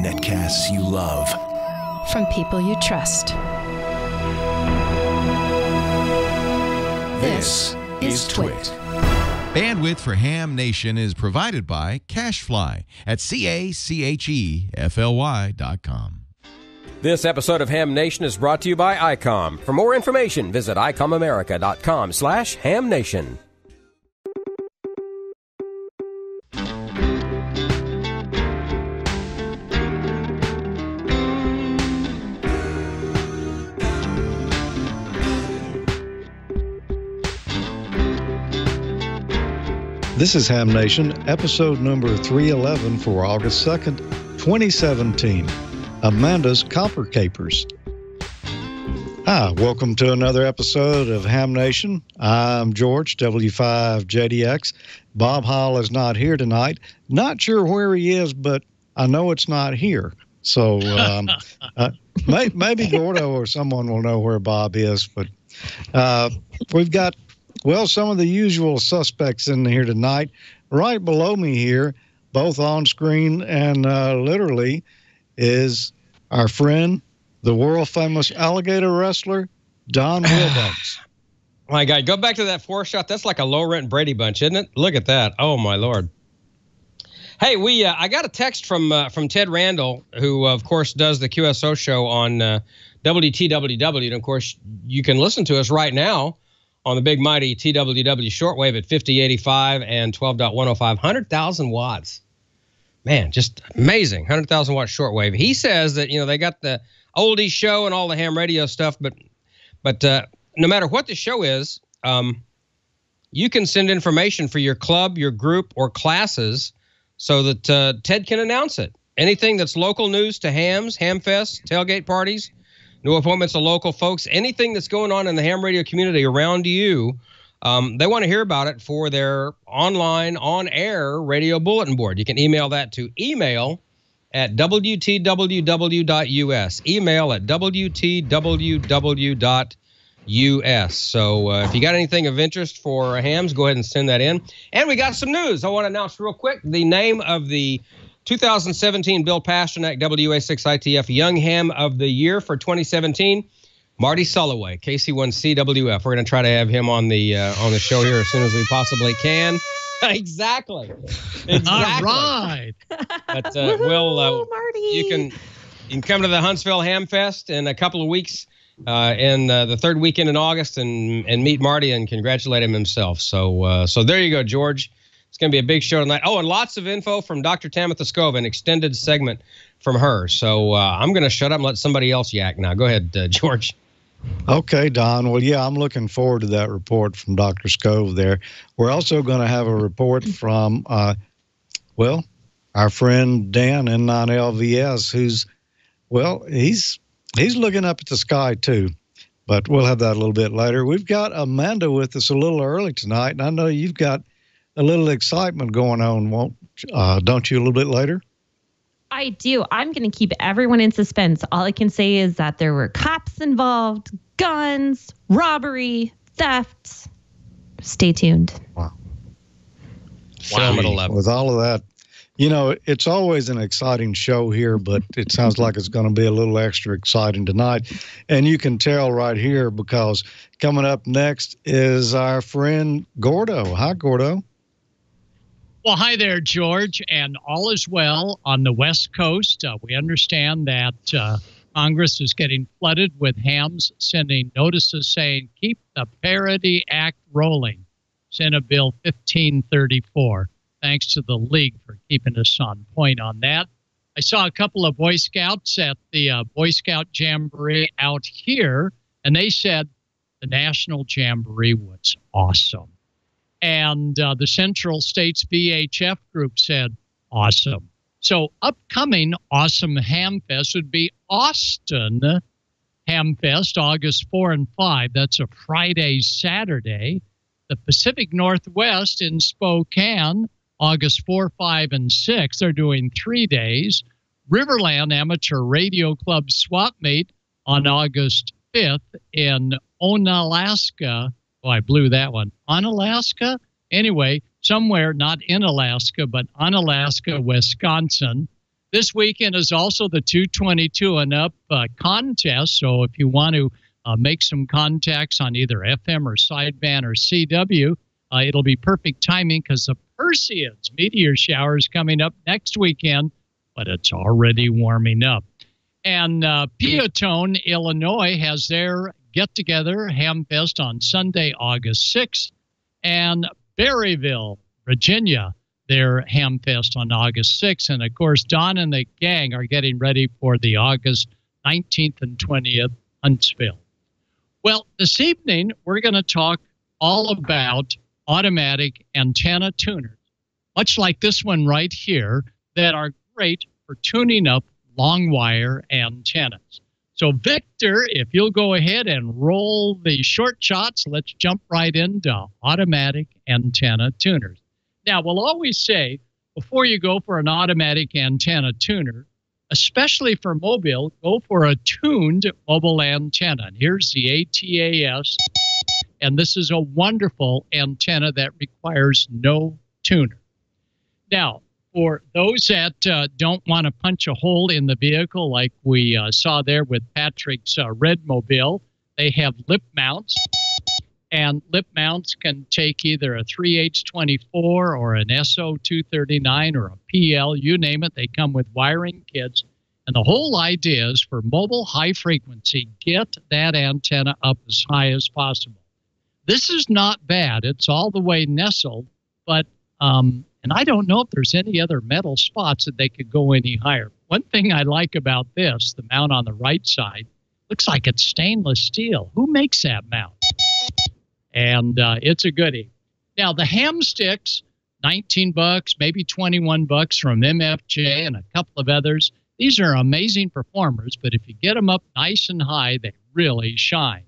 Netcasts you love. From people you trust. This is Twit. Bandwidth for Ham Nation is provided by CashFly at CACHEFLY.com. This episode of Ham Nation is brought to you by ICOM. For more information, visit ICOMAmerica.com/HamNation. This is Ham Nation, episode number 311 for August 2nd, 2017. Amanda's Copper Capers. Hi, welcome to another episode of Ham Nation. I'm George, W5JDX. Bob Hall is not here tonight. Not sure where he is, but I know it's not here. So maybe Gordo or someone will know where Bob is. But we've got, well, some of the usual suspects in here tonight. Right below me here, both on screen and literally, is our friend, the world-famous alligator wrestler, Don Wilbanks. My God, go back to that four shot. That's like a low-rent Brady Bunch, isn't it? Look at that. Oh, my Lord. Hey, I got a text from Ted Randall, who, of course, does the QSO show on WTWW. And, of course, you can listen to us right now on the big mighty TWW shortwave at 5085 and 12.105, 100,000 watts. Man, just amazing, 100,000 watt shortwave. He says that, they got the oldies show and all the ham radio stuff, but no matter what the show is, you can send information for your club, your group, or classes so that Ted can announce it. Anything that's local news to hams, hamfests, tailgate parties, new appointments of local folks, anything that's going on in the ham radio community around you, they want to hear about it for their online, on-air radio bulletin board. You can email that to email at wtww.us. Email at wtww.us. So if you got anything of interest for hams, go ahead and send that in. And we got some news I want to announce real quick. The name of the 2017 Bill Pasternak WA6ITF Young Ham of the Year for 2017, Marty Sulloway, KC1CWF. We're going to try to have him on the show here as soon as we possibly can. Exactly. All right. But Marty. You can come to the Huntsville Ham Fest in a couple of weeks, in the third weekend in August, and meet Marty and congratulate him himself. So there you go, George. It's going to be a big show tonight. Oh, and lots of info from Dr. Tamitha Scova, an extended segment from her. So I'm going to shut up and let somebody else yak now. Go ahead, George. Okay, Don. Well, yeah, I'm looking forward to that report from Dr. Scove there. We're also going to have a report from, our friend Dan N9LVS, who's, he's looking up at the sky too. But we'll have that a little bit later. We've got Amanda with us a little early tonight, and I know you've got a little excitement going on, don't you, a little bit later? I do. I'm going to keep everyone in suspense. All I can say is that there were cops involved, guns, robbery, theft. Stay tuned. Wow. Film at 11. With all of that, it's always an exciting show here, but it sounds like it's going to be a little extra exciting tonight. And you can tell right here because coming up next is our friend Gordo. Hi, Gordo. Well, hi there, George, and all is well on the West Coast. We understand that Congress is getting flooded with hams sending notices saying, keep the Parity Act rolling. Senate Bill 1534. Thanks to the League for keeping us on point on that. I saw a couple of Boy Scouts at the Boy Scout Jamboree out here, and they said the National Jamboree was awesome. And the Central States VHF group said, awesome. So upcoming awesome Ham Fest would be Austin Ham Fest, August 4 and 5. That's a Friday, Saturday. The Pacific Northwest in Spokane, August 4, 5, and 6. They're doing 3 days. Riverland Amateur Radio Club Swap Meet on August 5th in Onalaska. Oh, I blew that one. Onalaska? Anyway, somewhere not in Alaska, but on Alaska, Wisconsin. This weekend is also the 222 and up contest. So if you want to make some contacts on either FM or sideband or CW, it'll be perfect timing because the Perseids meteor shower is coming up next weekend, but it's already warming up. And Peotone, Illinois, has their get-together, Hamfest, on Sunday, August 6th. And Berryville, Virginia, their Hamfest on August 6th. And, of course, Don and the gang are getting ready for the August 19th and 20th Huntsville. Well, this evening, we're going to talk all about automatic antenna tuners, much like this one right here, that are great for tuning up long wire antennas. So, Victor, if you'll go ahead and roll the short shots, let's jump right into automatic antenna tuners. Now, we'll always say, before you go for an automatic antenna tuner, especially for mobile, go for a tuned mobile antenna. And here's the ATAS, and this is a wonderful antenna that requires no tuner. Now, for those that don't want to punch a hole in the vehicle like we saw there with Patrick's Redmobile, they have lip mounts. And lip mounts can take either a 3H24 or an SO239 or a PL, you name it. They come with wiring kits. And the whole idea is for mobile high frequency, get that antenna up as high as possible. This is not bad. It's all the way nestled, but and I don't know if there's any other metal spots that they could go any higher. One thing I like about this, the mount on the right side, looks like it's stainless steel. Who makes that mount? And it's a goodie. Now, the ham sticks, $19, maybe $21 from MFJ and a couple of others. These are amazing performers, but if you get them up nice and high, they really shine.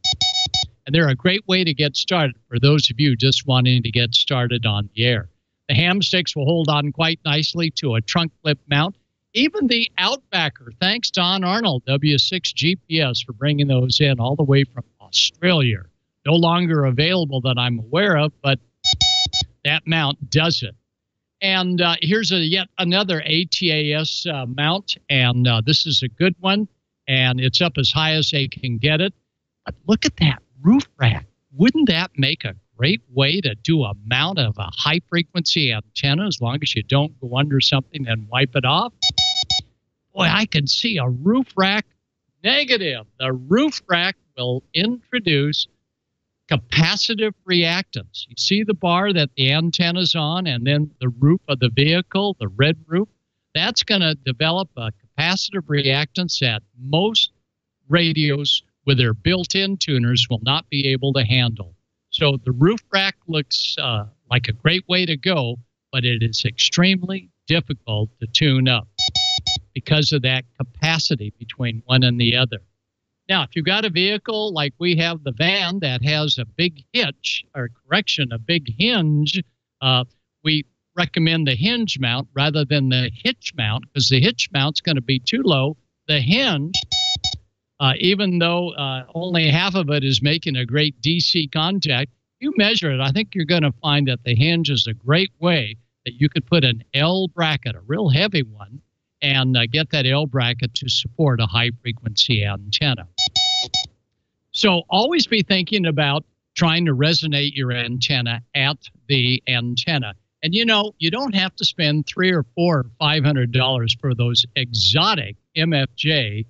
And they're a great way to get started for those of you just wanting to get started on the air. The ham sticks will hold on quite nicely to a trunk clip mount. Even the Outbacker, thanks Don Arnold, W6 GPS, for bringing those in all the way from Australia. No longer available that I'm aware of, but that mount does it. And here's yet another ATAS mount, and this is a good one, and it's up as high as they can get it. But look at that roof rack. Wouldn't that make a great way to do a mount of a high-frequency antenna as long as you don't go under something and wipe it off? Boy, I can see a roof rack negative. The roof rack will introduce capacitive reactance. You see the bar that the antenna's on and then the roof of the vehicle, the red roof? That's going to develop a capacitive reactance that most radios with their built-in tuners will not be able to handle. So the roof rack looks like a great way to go, but it is extremely difficult to tune up because of that capacity between one and the other. Now, if you've got a vehicle like we have the van that has a big hitch, or correction, a big hinge, we recommend the hinge mount rather than the hitch mount because the hitch mount's going to be too low. The hinge, even though only half of it is making a great DC contact, you measure it, I think you're going to find that the hinge is a great way that you could put an L bracket, a real heavy one, and get that L bracket to support a high-frequency antenna. So always be thinking about trying to resonate your antenna at the antenna. And, you know, you don't have to spend $300 or $400 or $500 for those exotic MFJ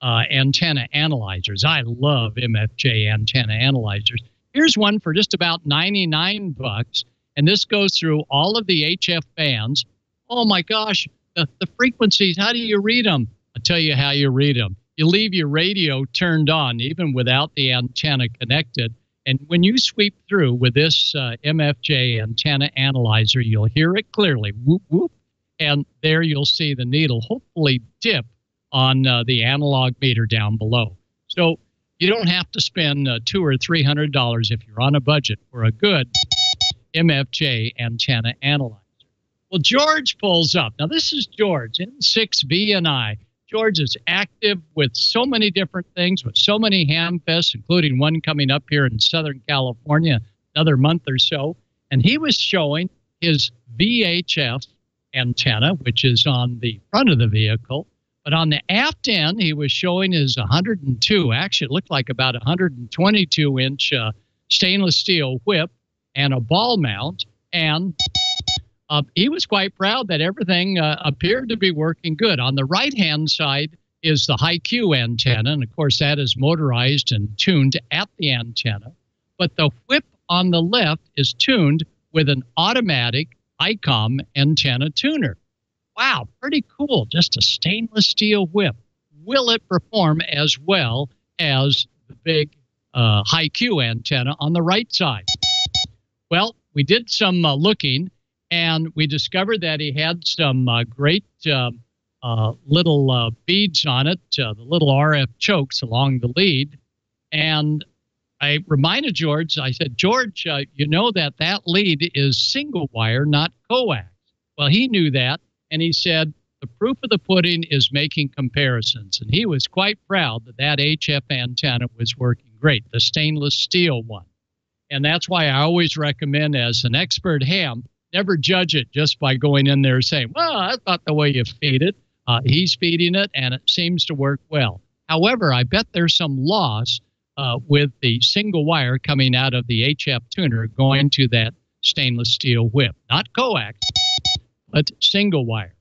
antenna analyzers. I love MFJ antenna analyzers. Here's one for just about $99, and this goes through all of the HF bands. Oh, my gosh. The frequencies, how do you read them? I'll tell you how you read them. You leave your radio turned on, even without the antenna connected. And when you sweep through with this MFJ antenna analyzer, you'll hear it clearly, whoop, whoop. And there you'll see the needle hopefully dip on the analog meter down below. So you don't have to spend $200 or $300 if you're on a budget for a good MFJ antenna analyzer. Well, George pulls up. Now, this is George, N6BNI. George is active with so many different things, with so many ham fests, including one coming up here in Southern California another month or so. And he was showing his VHF antenna, which is on the front of the vehicle. But on the aft end, he was showing his 102, actually it looked like about 122-inch stainless steel whip and a ball mount. And he was quite proud that everything appeared to be working good. On the right-hand side is the high-Q antenna, and of course that is motorized and tuned at the antenna. But the whip on the left is tuned with an automatic ICOM antenna tuner. Wow, pretty cool. Just a stainless steel whip. Will it perform as well as the big high-Q antenna on the right side? Well, we did some looking, and we discovered that he had some great little beads on it, the little RF chokes along the lead. And I reminded George, I said, George, you know that lead is single wire, not coax. Well, he knew that. And he said, the proof of the pudding is making comparisons. And he was quite proud that HF antenna was working great, the stainless steel one. And that's why I always recommend, as an expert ham, never judge it just by going in there saying, well, that's not the way you feed it. He's feeding it, and it seems to work well. However, I bet there's some loss with the single wire coming out of the HF tuner going to that stainless steel whip. Not coax, but single wire.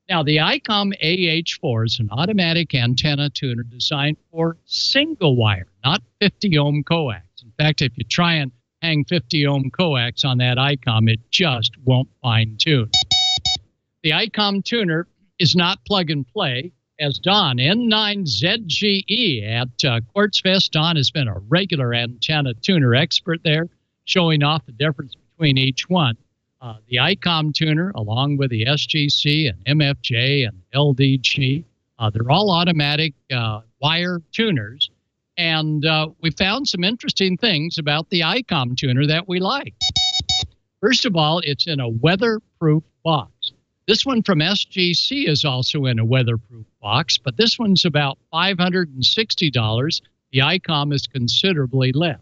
Now, the ICOM AH4 is an automatic antenna tuner designed for single wire, not 50-ohm coax. In fact, if you try and hang 50-ohm coax on that ICOM, it just won't fine-tune. The ICOM tuner is not plug-and-play. As Don, N9ZGE at Quartzfest, Don has been a regular antenna tuner expert there, showing off the difference between each one. The ICOM tuner, along with the SGC and MFJ and LDG, they're all automatic wire tuners. And we found some interesting things about the ICOM tuner that we like. First of all, it's in a weatherproof box. This one from SGC is also in a weatherproof box, but this one's about $560. The ICOM is considerably less.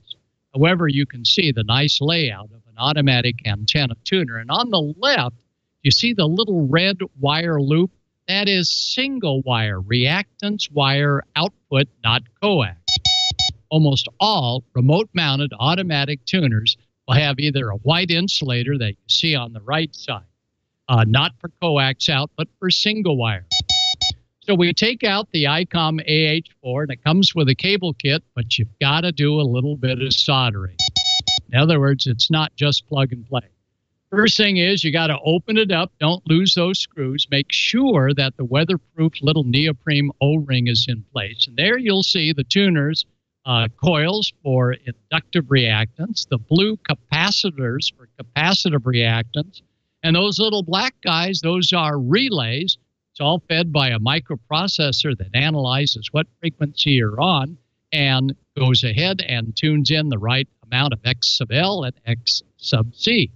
However, you can see the nice layout of an automatic antenna tuner. And on the left, you see the little red wire loop. That is single wire, reactance wire output, not coax. Almost all remote-mounted automatic tuners will have either a white insulator that you see on the right side, not for coax out, but for single wire. So we take out the ICOM AH4, and it comes with a cable kit, but you've got to do a little bit of soldering. In other words, it's not just plug and play. First thing is you got to open it up. Don't lose those screws. Make sure that the weatherproof little neoprene O-ring is in place. And there you'll see the tuners, coils for inductive reactance, the blue capacitors for capacitive reactance, and those little black guys, those are relays. It's all fed by a microprocessor that analyzes what frequency you're on and goes ahead and tunes in the right amount of X sub L and X sub C.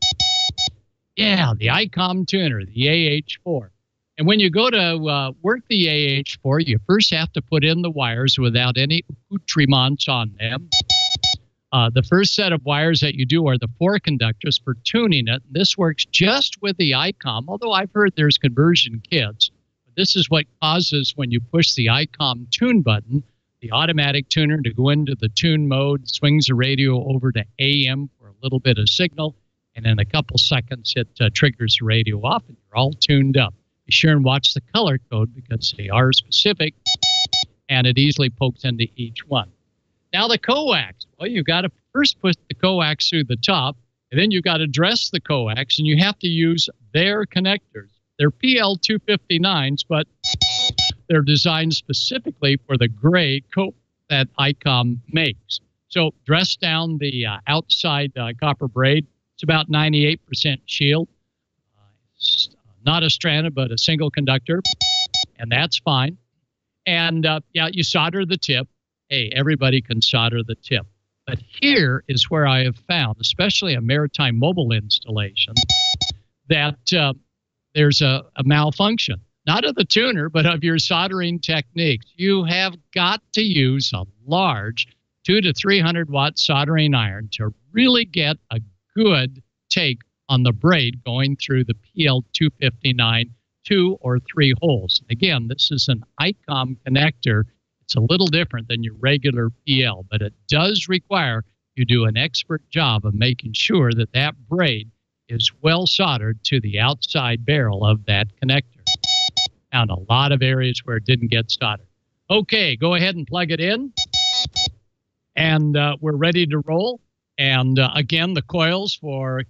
Yeah, the ICOM tuner, the AH4. And when you go to work the AH4, you first have to put in the wires without any accoutrements on them. The first set of wires that you do are the 4 conductors for tuning it. This works just with the ICOM, although I've heard there's conversion kits. But this is what causes, when you push the ICOM tune button, the automatic tuner to go into the tune mode, swings the radio over to AM for a little bit of signal, and in a couple seconds it triggers the radio off and you're all tuned up. Be sure and watch the color code because they are specific, and it easily pokes into each one. Now the coax. Well, you've got to first put the coax through the top, and then you've got to dress the coax, and you have to use their connectors. They're PL259s, but they're designed specifically for the gray coat that ICOM makes. So dress down the outside copper braid. It's about 98% shield. Not a stranded, but a single conductor, and that's fine. And yeah, you solder the tip. Hey, everybody can solder the tip. But here is where I have found, especially a maritime mobile installation, that there's a malfunction. Not of the tuner, but of your soldering techniques. You have got to use a large 200 to 300 watt soldering iron to really get a good take on the braid going through the PL259 2 or 3 holes. Again, this is an ICOM connector. It's a little different than your regular PL, but it does require you do an expert job of making sure that that braid is well soldered to the outside barrel of that connector. Found a lot of areas where it didn't get soldered. Okay, go ahead and plug it in. And we're ready to roll. And again, the coils for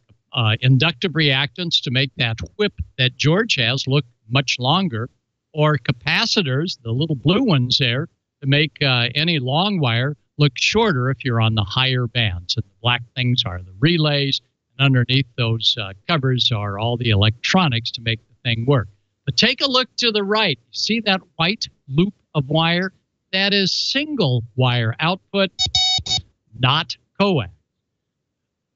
inductive reactance to make that whip that George has look much longer, or capacitors, the little blue ones there, to make any long wire look shorter if you're on the higher bands. And the black things are the relays, and underneath those covers are all the electronics to make the thing work. But take a look to the right. See that white loop of wire? That is single wire output, not coax.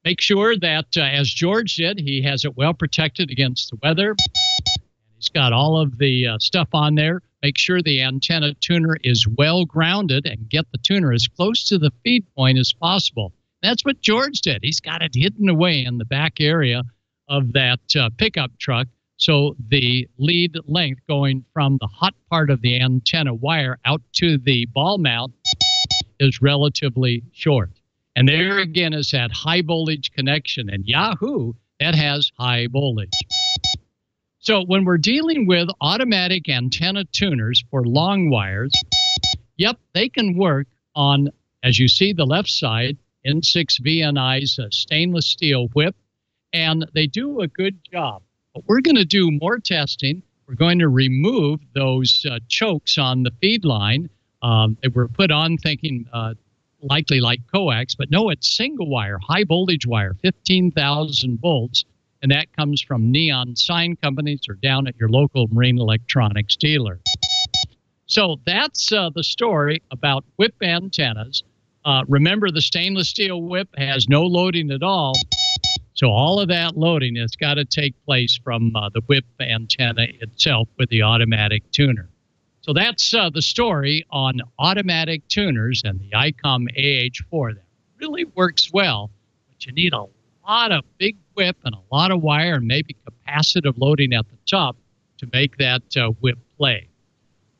Make sure that, as George did, he has it well protected against the weather. He's got all of the stuff on there. Make sure the antenna tuner is well grounded and get the tuner as close to the feed point as possible. That's what George did. He's got it hidden away in the back area of that pickup truck, so the lead length going from the hot part of the antenna wire out to the ball mount is relatively short. And there again is that high voltage connection. And Yahoo, that has high voltage. So when we're dealing with automatic antenna tuners for long wires, yep, they can work on, as you see the left side, N6VNI's stainless steel whip, and they do a good job. But we're going to do more testing. We're going to remove those chokes on the feed line. They were put on thinking likely like coax, but no, it's single wire, high voltage wire, 15,000 volts, and that comes from Neon Sign Companies or down at your local marine electronics dealer. So that's the story about whip antennas. Remember, the stainless steel whip has no loading at all, so all of that loading has got to take place from the whip antenna itself with the automatic tuner. So that's the story on automatic tuners and the ICOM AH4. That really works well, but you need a lot of big whip and a lot of wire and maybe capacitive loading at the top to make that whip play.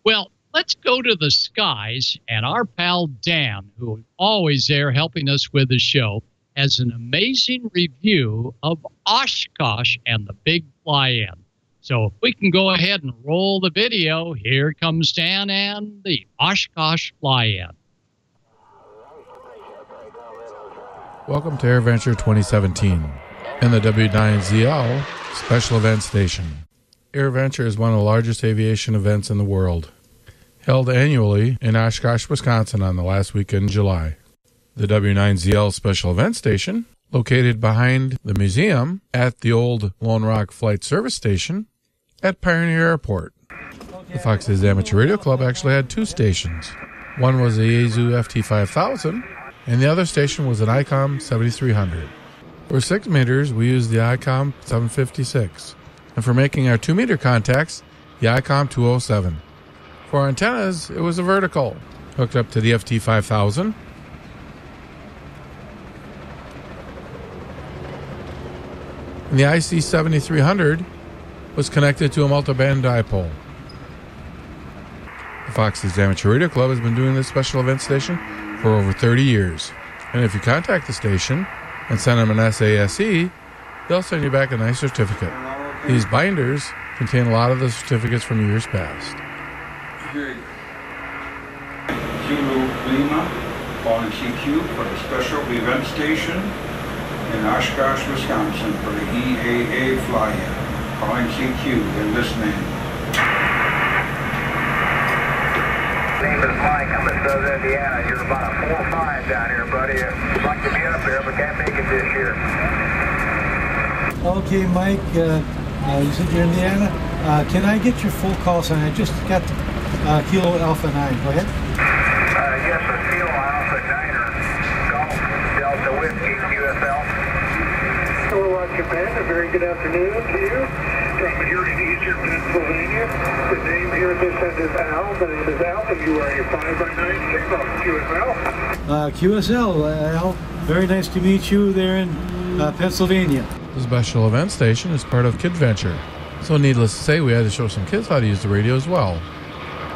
Well, let's go to the skies, and our pal Dan, who is always there helping us with the show, has an amazing review of Oshkosh and the big fly-in. So if we can go ahead and roll the video, here comes Dan and the Oshkosh fly-in. Welcome to Airventure 2017 and the W9ZL Special Event Station. Airventure is one of the largest aviation events in the world, held annually in Oshkosh, Wisconsin on the last weekend in July. The W9ZL Special Event Station, located behind the museum at the old Lone Rock Flight Service Station at Pioneer Airport. The Fox's Amateur Radio Club actually had two stations. One was the Yaesu FT5000, and the other station was an ICOM 7300. For 6 meters, we used the ICOM 756, and for making our 2-meter contacts, the ICOM 207. For antennas, it was a vertical, hooked up to the FT5000, and the IC 7300 was connected to a multiband dipole. The Fox's Amateur Radio Club has been doing this special event station for over 30 years. And if you contact the station and send them an SASE, they'll send you back a nice certificate. These binders contain a lot of the certificates from years past. Zulu Lima, calling CQ for the special event station in Oshkosh, Wisconsin for the EAA fly-in. Calling CQ and listening. Davis Mike, I'm in Southern Indiana. You're about a 4-5 down here, buddy. I'd like to be up there, but can't make it this year. Okay, Mike, you said you're in Indiana. Can I get your full call sign? I just got Kilo Alpha 9. Go ahead. Yes, sir. Kilo Alpha 9er. Golf Delta Whiskey QSL. Hello, Rock Japan. A very good afternoon to you. From here in Eastern Pennsylvania. The name here at this end is Al. The name is Al, and you are a 5x9 signal QSL. QSL, Al. Very nice to meet you there in Pennsylvania. The special event station is part of Kidventure, so needless to say, we had to show some kids how to use the radio as well.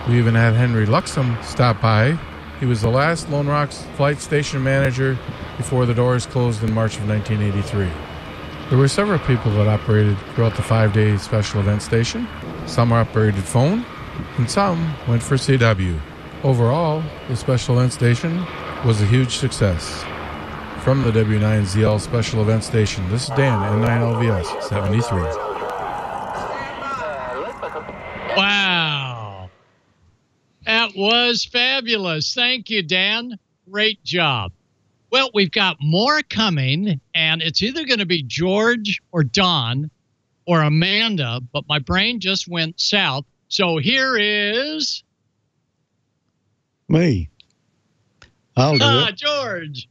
We even had Henry Luxem stop by. He was the last Lone Rock's flight station manager before the doors closed in March of 1983. There were several people that operated throughout the 5-day special event station. Some operated phone, and some went for CW. Overall, the special event station was a huge success. From the W9ZL Special Event Station, this is Dan, N9LVS 73. Wow. That was fabulous. Thank you, Dan. Great job. Well, we've got more coming, and it's either going to be George or Don or Amanda, but my brain just went south. So here is... Me. I'll do it. George.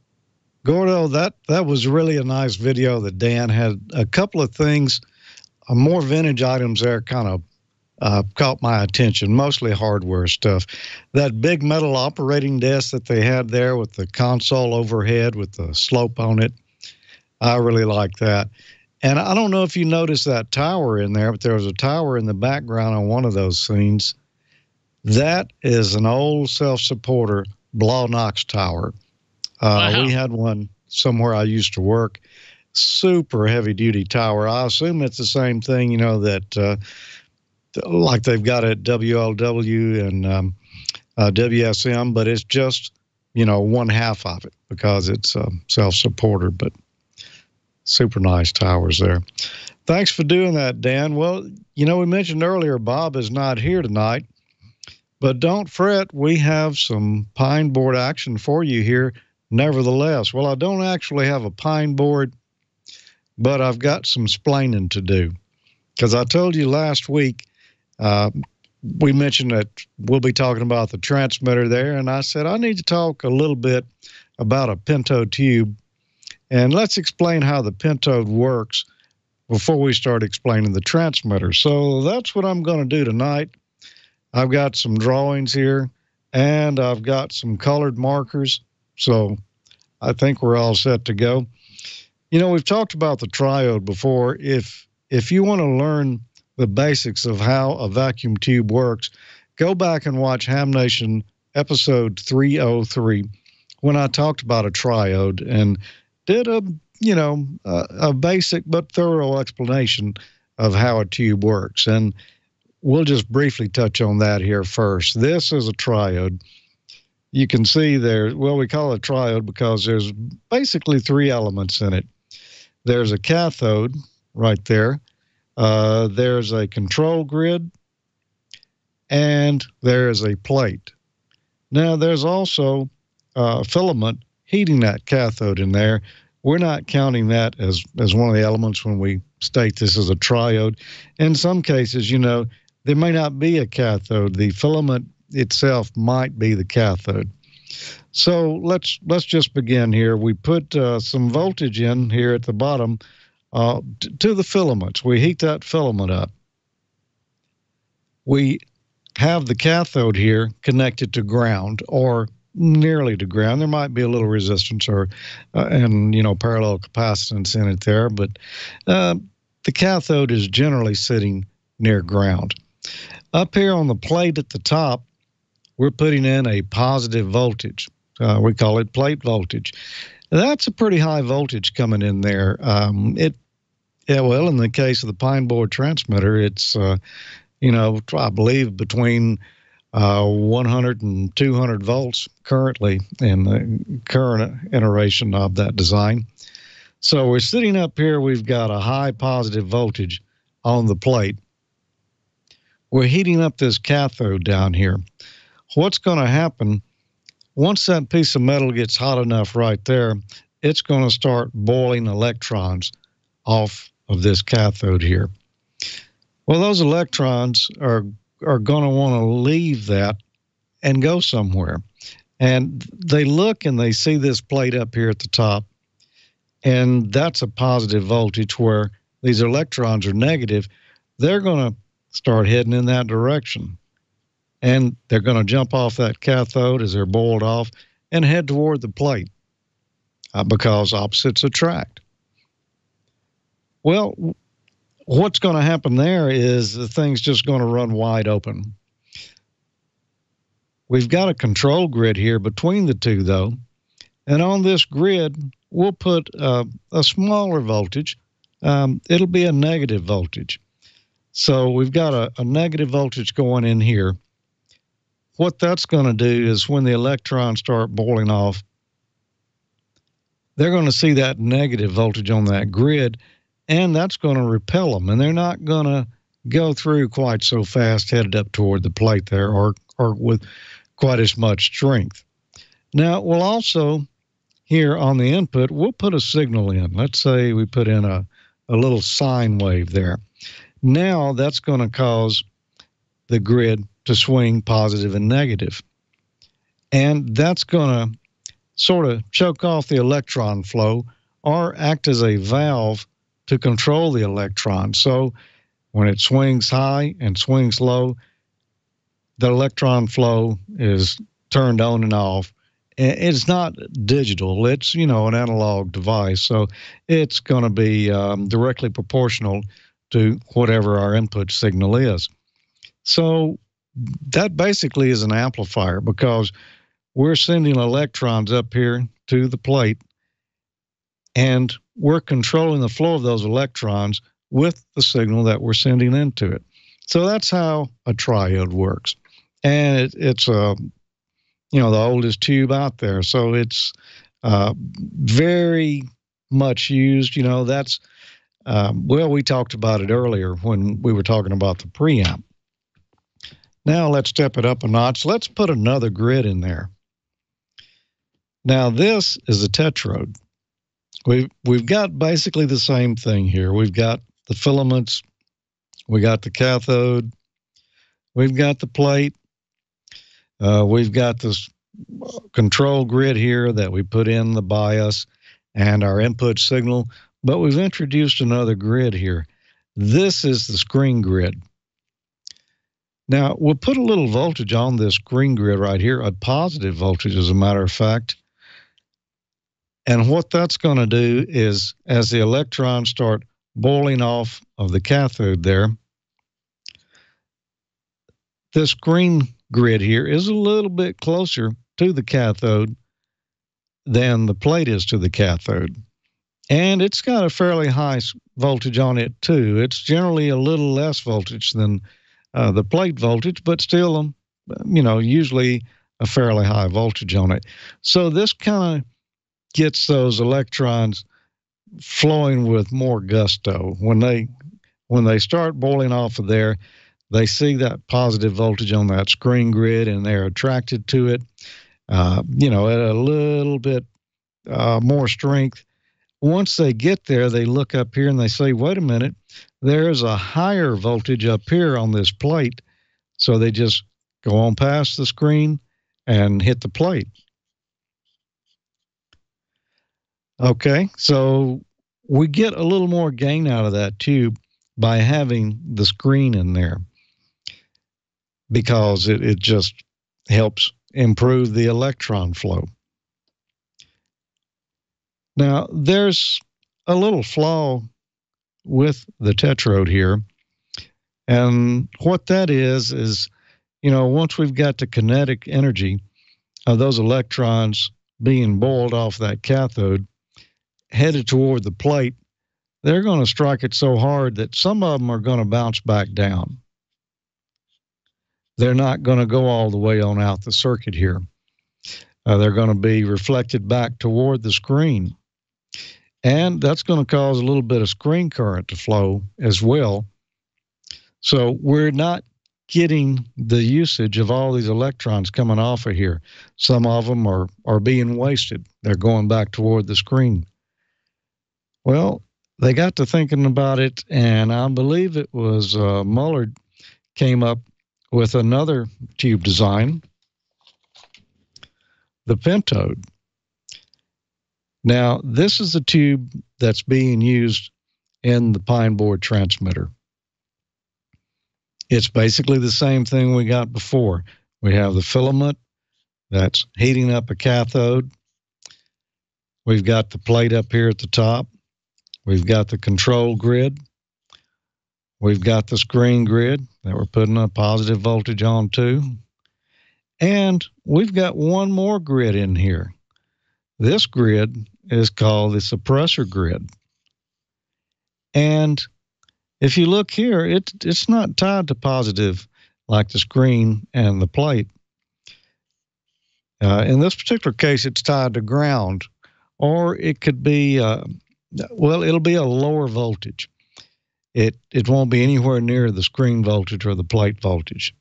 Gordo, that was really a nice video that Dan had. A couple of things, more vintage items there kind of caught my attention, mostly hardware stuff. That big metal operating desk that they had there with the console overhead with the slope on it, I really like that. And I don't know if you noticed that tower in there, but there was a tower in the background on one of those scenes. That is an old self-supporter Blaw-Knox tower. Wow. We had one somewhere I used to work. Super heavy-duty tower. I assume it's the same thing, that like they've got at WLW and WSM, but it's just, one half of it because it's self-supporter, but super nice towers there. Thanks for doing that, Dan. Well, we mentioned earlier Bob is not here tonight, but don't fret. We have some pine board action for you here nevertheless. Well, I don't actually have a pine board, but I've got some splaining to do. Because I told you last week, we mentioned that we'll be talking about the transmitter there, and I said I need to talk a little bit about a pentode tube, and let's explain how the pentode works before we start explaining the transmitter. So that's what I'm going to do tonight. I've got some drawings here, and I've got some colored markers, so I think we're all set to go. We've talked about the triode before. If you want to learn the basics of how a vacuum tube works, go back and watch Ham Nation episode 303 when I talked about a triode and did a basic but thorough explanation of how a tube works. And we'll just briefly touch on that here first. This is a triode. You can see there, well, we call it triode because there's basically three elements in it. There's a cathode right there. There's a control grid, and there's a plate. Now, there's also a filament heating that cathode in there. We're not counting that as one of the elements when we state this as a triode. In some cases, there may not be a cathode. The filament itself might be the cathode. So let's just begin here. We put some voltage in here at the bottom to the filaments. We heat that filament up. We have the cathode here connected to ground or nearly to ground. There might be a little resistance or parallel capacitance in it there, but the cathode is generally sitting near ground. Up here on the plate at the top, we're putting in a positive voltage. We call it plate voltage. That's a pretty high voltage coming in there. In the case of the pine board transmitter, it's, I believe between 100 and 200 volts currently in the current iteration of that design. So we're sitting up here, we've got a high positive voltage on the plate. We're heating up this cathode down here. What's going to happen, once that piece of metal gets hot enough right there, it's going to start boiling electrons off of this cathode here. Well, those electrons are going to want to leave that and go somewhere. And they look and they see this plate up here at the top, and that's a positive voltage where these electrons are negative. They're going to start heading in that direction. And they're going to jump off that cathode as they're boiled off and head toward the plate because opposites attract. Well, what's going to happen there is the thing's just going to run wide open. We've got a control grid here between the two, though. And on this grid, we'll put a smaller voltage. It'll be a negative voltage. So we've got a negative voltage going in here. What that's going to do is when the electrons start boiling off, they're going to see that negative voltage on that grid, and that's going to repel them. And they're not going to go through quite so fast headed up toward the plate there, or with quite as much strength. Now, we'll also, here on the input, we'll put a signal in. Let's say we put in a little sine wave there. Now, that's going to cause the grid to swing positive and negative. And that's going to sort of choke off the electron flow or act as a valve to control the electron. So when it swings high and swings low, the electron flow is turned on and off. It's not digital. It's, an analog device. So it's going to be directly proportional to whatever our input signal is. So that basically is an amplifier, because we're sending electrons up here to the plate, and we're controlling the flow of those electrons with the signal that we're sending into it. So that's how a triode works. And it's the oldest tube out there. So it's very much used. That's, we talked about it earlier when we were talking about the preamp. Now let's step it up a notch. Let's put another grid in there. Now this is a tetrode. We've got basically the same thing here. We've got the filaments, we got the cathode, we've got the plate, we've got this control grid here that we put in the bias and our input signal, but we've introduced another grid here. This is the screen grid. Now, we'll put a little voltage on this screen grid right here, a positive voltage, as a matter of fact. And what that's going to do is, as the electrons start boiling off of the cathode there, this green grid here is a little bit closer to the cathode than the plate is to the cathode. And it's got a fairly high voltage on it, too. It's generally a little less voltage than the plate voltage, but still, usually a fairly high voltage on it. So this kind of gets those electrons flowing with more gusto. When they start boiling off of there, they see that positive voltage on that screen grid, and they're attracted to it, at a little bit more strength. Once they get there, they look up here and they say, wait a minute, there's a higher voltage up here on this plate. So they just go on past the screen and hit the plate. Okay, so we get a little more gain out of that tube by having the screen in there, because it just helps improve the electron flow. Now, there's a little flaw with the tetrode here. And what that is, once we've got the kinetic energy of those electrons being boiled off that cathode, headed toward the plate, they're going to strike it so hard that some of them are going to bounce back down. They're not going to go all the way on out the circuit here. They're going to be reflected back toward the screen. And that's going to cause a little bit of screen current to flow as well. So we're not getting the usage of all these electrons coming off of here. Some of them are being wasted. They're going back toward the screen. Well, they got to thinking about it, and I believe it was Muller came up with another tube design, the pentode. Now, this is the tube that's being used in the pine board transmitter. It's basically the same thing we got before. We have the filament that's heating up a cathode. We've got the plate up here at the top. We've got the control grid. We've got the screen grid that we're putting a positive voltage onto. And we've got one more grid in here. This grid is called the suppressor grid. And if you look here, it's not tied to positive like the screen and the plate. In this particular case, it's tied to ground, or it could be, it'll be a lower voltage. It won't be anywhere near the screen voltage or the plate voltage.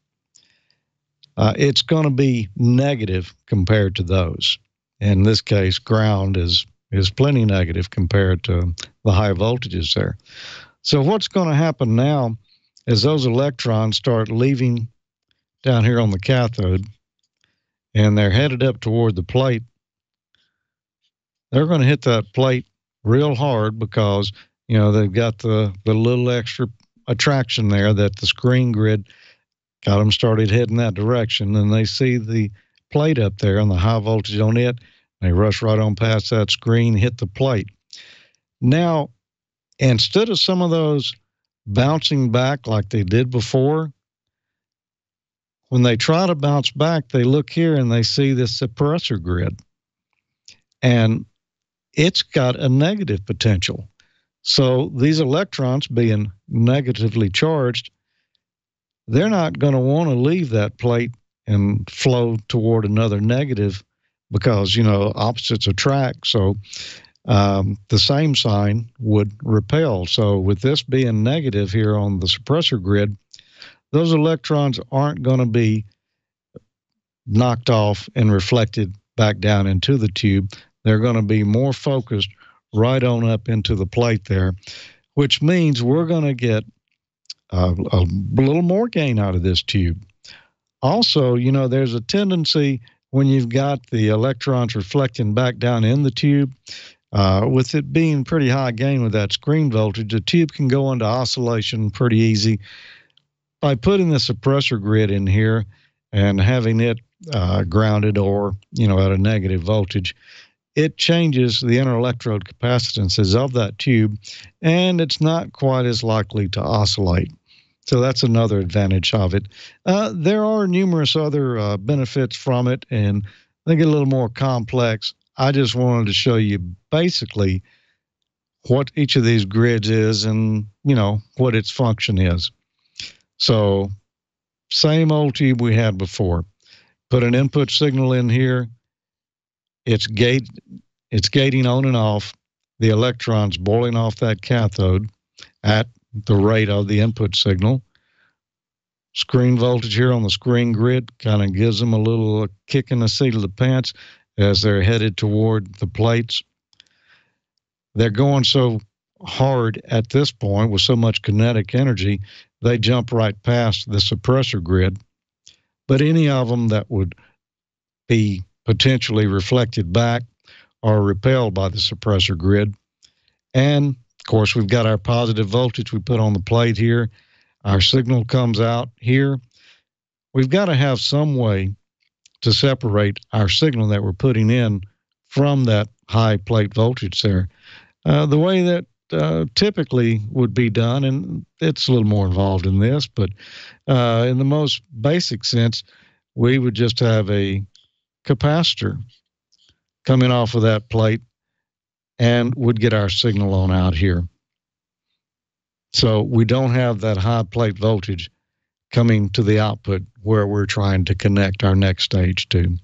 It's going to be negative compared to those. In this case, ground is plenty negative compared to the high voltages there. So what's going to happen now is those electrons start leaving down here on the cathode, and they're headed up toward the plate. They're going to hit that plate real hard because, they've got the little extra attraction there that the screen grid got them started heading that direction, and they see the plate up there and the high voltage on it. They rush right on past that screen, hit the plate. Now, instead of some of those bouncing back like they did before, when they try to bounce back, they look here and they see this suppressor grid. And it's got a negative potential. So these electrons being negatively charged, they're not going to want to leave that plate and flow toward another negative because, opposites attract. So the same sign would repel. So with this being negative here on the suppressor grid, those electrons aren't going to be knocked off and reflected back down into the tube. They're going to be more focused right on up into the plate there, which means we're going to get a little more gain out of this tube. Also, there's a tendency when you've got the electrons reflecting back down in the tube, with it being pretty high gain with that screen voltage, the tube can go into oscillation pretty easy. By putting the suppressor grid in here and having it grounded or, at a negative voltage, it changes the interelectrode capacitances of that tube, and it's not quite as likely to oscillate. So that's another advantage of it. There are numerous other benefits from it, and they get a little more complex. I just wanted to show you basically what each of these grids is and, what its function is. So same old tube we had before. Put an input signal in here. It's gating on and off. The electrons boiling off that cathode at the rate of the input signal. Screen voltage here on the screen grid kind of gives them a little kick in the seat of the pants as they're headed toward the plates. They're going so hard at this point with so much kinetic energy, they jump right past the suppressor grid. But any of them that would be potentially reflected back are repelled by the suppressor grid. And, of course, we've got our positive voltage we put on the plate here. Our signal comes out here. We've got to have some way to separate our signal that we're putting in from that high plate voltage there. The way that typically would be done, and it's a little more involved in this, but in the most basic sense, we would just have a capacitor coming off of that plate and would get our signal on out here. So we don't have that high plate voltage coming to the output where we're trying to connect our next stage to.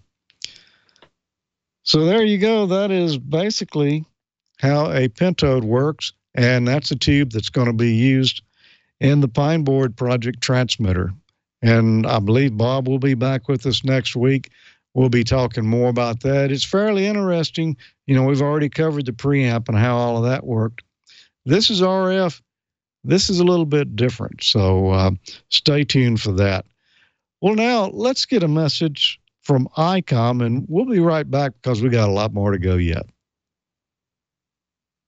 So there you go. That is basically how a pentode works, and that's a tube that's going to be used in the Pine Board project transmitter. And I believe Bob will be back with us next week. We'll be talking more about that. It's fairly interesting. We've already covered the preamp and how all of that worked. This is RF. This is a little bit different, so stay tuned for that. Well, now let's get a message from ICOM, and we'll be right back because we got a lot more to go yet.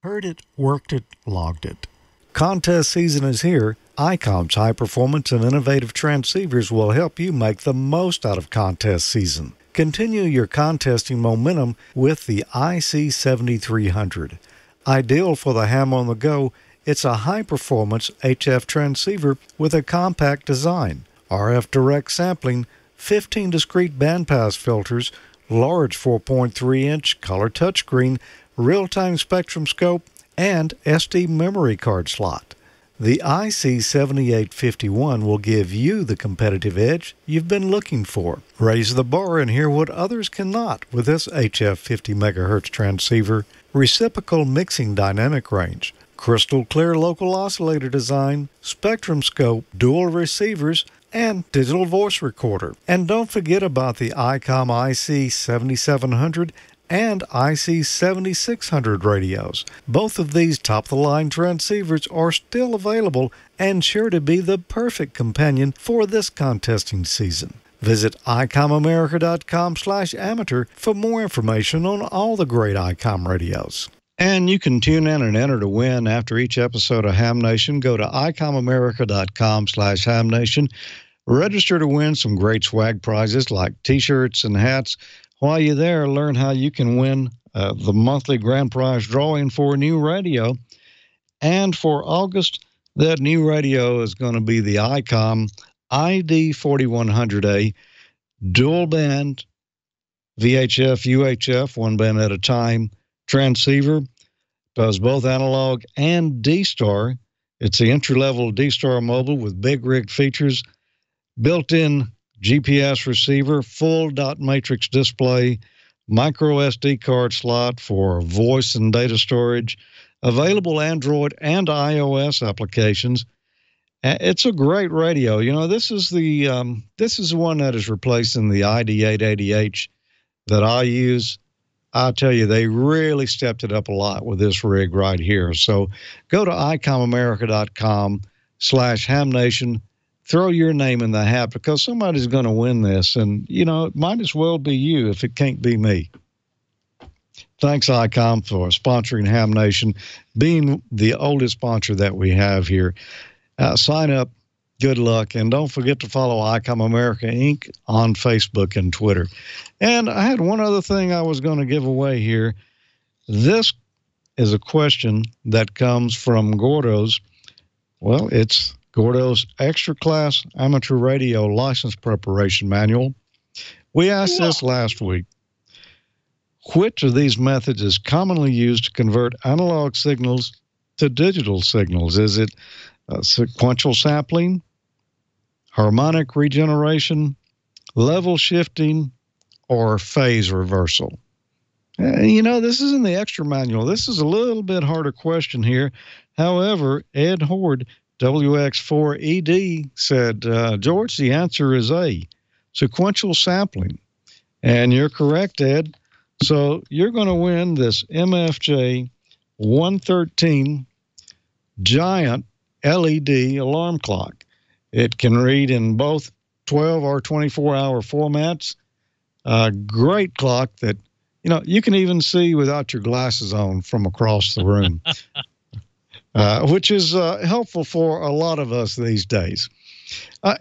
Heard it, worked it, logged it. Contest season is here. ICOM's high-performance and innovative transceivers will help you make the most out of contest season. Continue your contesting momentum with the IC7300. Ideal for the ham on the go, it's a high-performance HF transceiver with a compact design, RF direct sampling, 15 discrete bandpass filters, large 4.3-inch color touchscreen, real-time spectrum scope, and SD memory card slot. The IC7851 will give you the competitive edge you've been looking for. Raise the bar and hear what others cannot with this HF 50 MHz transceiver. Reciprocal mixing dynamic range, crystal clear local oscillator design, spectrum scope, dual receivers, and digital voice recorder. And don't forget about the ICOM IC7700 and IC7600 radios. Both of these top-of-the-line transceivers are still available and sure to be the perfect companion for this contesting season. Visit icomamerica.com/amateur for more information on all the great ICOM radios. And you can tune in and enter to win after each episode of Ham Nation. Go to icomamerica.com/hamnation. Register to win some great swag prizes like T-shirts and hats. While you're there, learn how you can win the monthly grand prize drawing for a new radio. And for August, that new radio is going to be the ICOM ID4100A dual band VHF, UHF, one band at a time transceiver. Does both analog and D-Star. It's the entry-level D-Star mobile with big rig features, built-in GPS receiver, full dot matrix display, micro SD card slot for voice and data storage, available Android and iOS applications. It's a great radio. You know, this is the one that is replacing the ID880H that I use. I tell you, they really stepped it up a lot with this rig right here. So go to icomamerica.com/hamnation. Throw your name in the hat because somebody's going to win this. And, you know, it might as well be you if it can't be me. Thanks, ICOM, for sponsoring Ham Nation, being the oldest sponsor that we have here. Sign up. Good luck. And don't forget to follow ICOM America, Inc. on Facebook and Twitter. And I had one other thing I was going to give away here. This is a question that comes from Gordo's. Well, it's Gordo's Extra Class Amateur Radio License Preparation Manual. We asked this last week. Which of these methods is commonly used to convert analog signals to digital signals? Is it sequential sampling, harmonic regeneration, level shifting, or phase reversal? You know, this is in the extra manual. This is a little bit harder question here. However, Ed Horde, WX4ED, said, George, the answer is A, sequential sampling. And you're correct, Ed. So you're going to win this MFJ 113 giant LED alarm clock. It can read in both 12 or 24-hour formats. A great clock that, you know, you can even see without your glasses on from across the room. Which is helpful for a lot of us these days.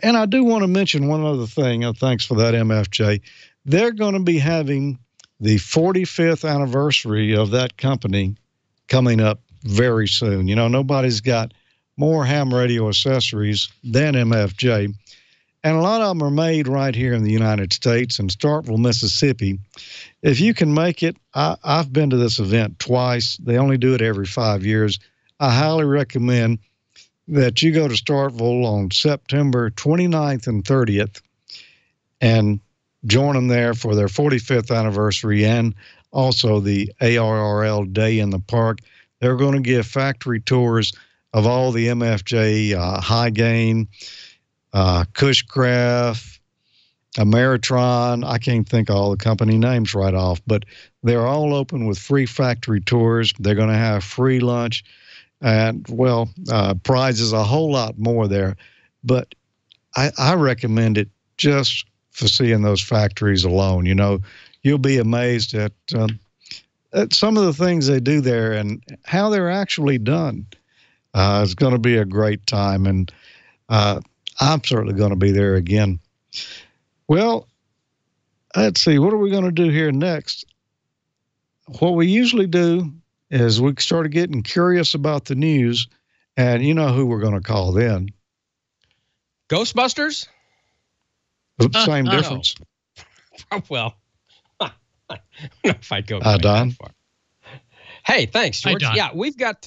And I do want to mention one other thing. Thanks for that, MFJ. They're going to be having the 45th anniversary of that company coming up very soon. You know, nobody's got more ham radio accessories than MFJ. And a lot of them are made right here in the United States in Starkville, Mississippi. If you can make it, I've been to this event twice. They only do it every 5 years. I highly recommend that you go to Starkville on September 29th and 30th and join them there for their 45th anniversary and also the ARRL Day in the Park. They're going to give factory tours of all the MFJ high gain, Cushcraft, Ameritron. I can't think of all the company names right off, but they're all open with free factory tours. They're going to have free lunch. And, well, prizes, a whole lot more there. But I recommend it just for seeing those factories alone. You know, you'll be amazed at some of the things they do there and how they're actually done. It's going to be a great time, and I'm certainly going to be there again. Well, let's see. What are we going to do here next? What we usually do is we started getting curious about the news, and you know who we're going to call then. Ghostbusters? Same difference. No. Well, I don't know if I'd go Don? that far. Hey, thanks, George. Yeah, we've got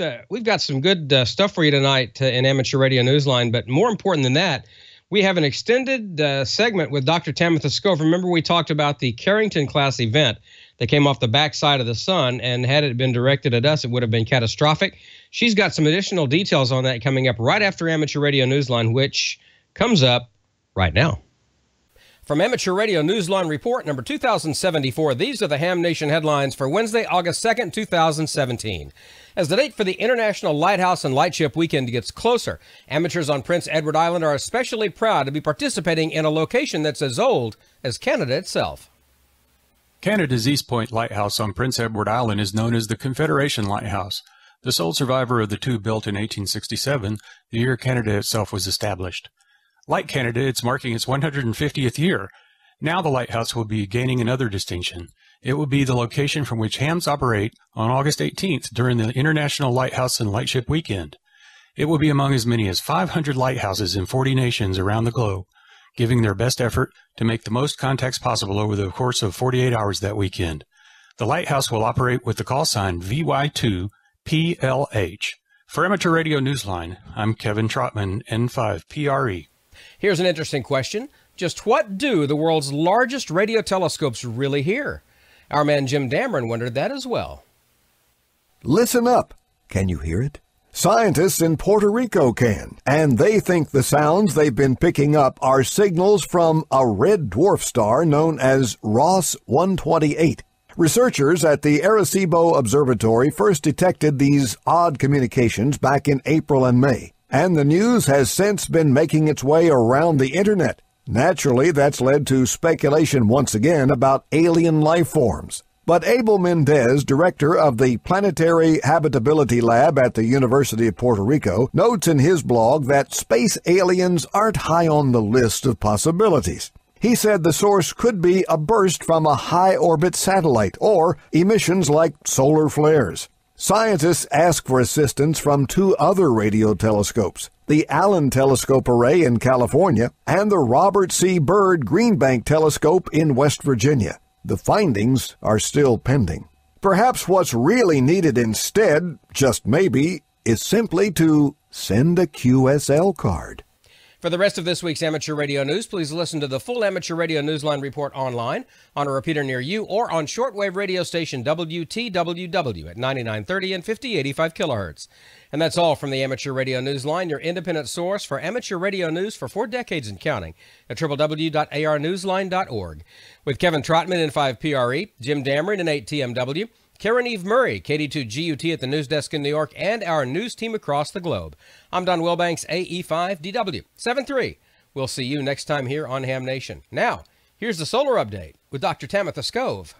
some good stuff for you tonight in Amateur Radio Newsline, but more important than that, we have an extended segment with Dr. Tamitha Skov. Remember, we talked about the Carrington-class event that came off the backside of the sun, and had it been directed at us, it would have been catastrophic. She's got some additional details on that coming up right after Amateur Radio Newsline, which comes up right now. From Amateur Radio Newsline Report number 2074, these are the Ham Nation headlines for Wednesday, August 2nd, 2017. As the date for the International Lighthouse and Lightship Weekend gets closer, amateurs on Prince Edward Island are especially proud to be participating in a location that's as old as Canada itself. Canada's East Point Lighthouse on Prince Edward Island is known as the Confederation Lighthouse, the sole survivor of the two built in 1867, the year Canada itself was established. Like Canada, it's marking its 150th year. Now the lighthouse will be gaining another distinction. It will be the location from which hams operate on August 18th during the International Lighthouse and Lightship Weekend. It will be among as many as 500 lighthouses in 40 nations around the globe, giving their best effort to make the most contacts possible over the course of 48 hours that weekend. The lighthouse will operate with the call sign VY2PLH. For Amateur Radio Newsline, I'm Kevin Trotman, N5PRE. Here's an interesting question. Just what do the world's largest radio telescopes really hear? Our man Jim Dameron wondered that as well. Listen up. Can you hear it? Scientists in Puerto Rico can, and they think the sounds they've been picking up are signals from a red dwarf star known as Ross 128. Researchers at the Arecibo Observatory first detected these odd communications back in April and May. And the news has since been making its way around the internet. Naturally, that's led to speculation once again about alien life forms. But Abel Mendez, director of the Planetary Habitability Lab at the University of Puerto Rico, notes in his blog that space aliens aren't high on the list of possibilities. He said the source could be a burst from a high-orbit satellite or emissions like solar flares. Scientists ask for assistance from two other radio telescopes, the Allen Telescope Array in California and the Robert C. Byrd Greenbank Telescope in West Virginia. The findings are still pending. Perhaps what's really needed instead, just maybe, is simply to send a QSL card. For the rest of this week's Amateur Radio News, please listen to the full Amateur Radio Newsline report online, on a repeater near you, or on shortwave radio station WTWW at 9930 and 5085 kilohertz. And that's all from the Amateur Radio Newsline, your independent source for amateur radio news for 4 decades and counting at www.arnewsline.org. With Kevin Trotman, N5PRE, Jim Dameron, N8TMW, Karen Eve Murray, KD2GUT at the news desk in New York, and our news team across the globe. I'm Don Wilbanks, AE5DW 73. We'll see you next time here on Ham Nation. Now, here's the solar update with Dr. Tamitha Skov.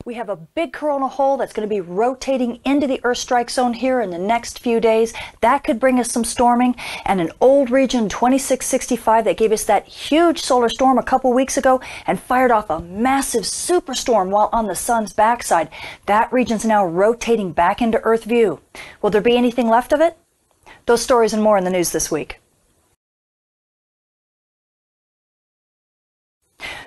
We have a big coronal hole that's going to be rotating into the Earth strike zone here in the next few days. That could bring us some storming, and an old region 2665 that gave us that huge solar storm a couple weeks ago and fired off a massive superstorm while on the sun's backside. That region's now rotating back into Earth view. Will there be anything left of it? Those stories and more in the news this week.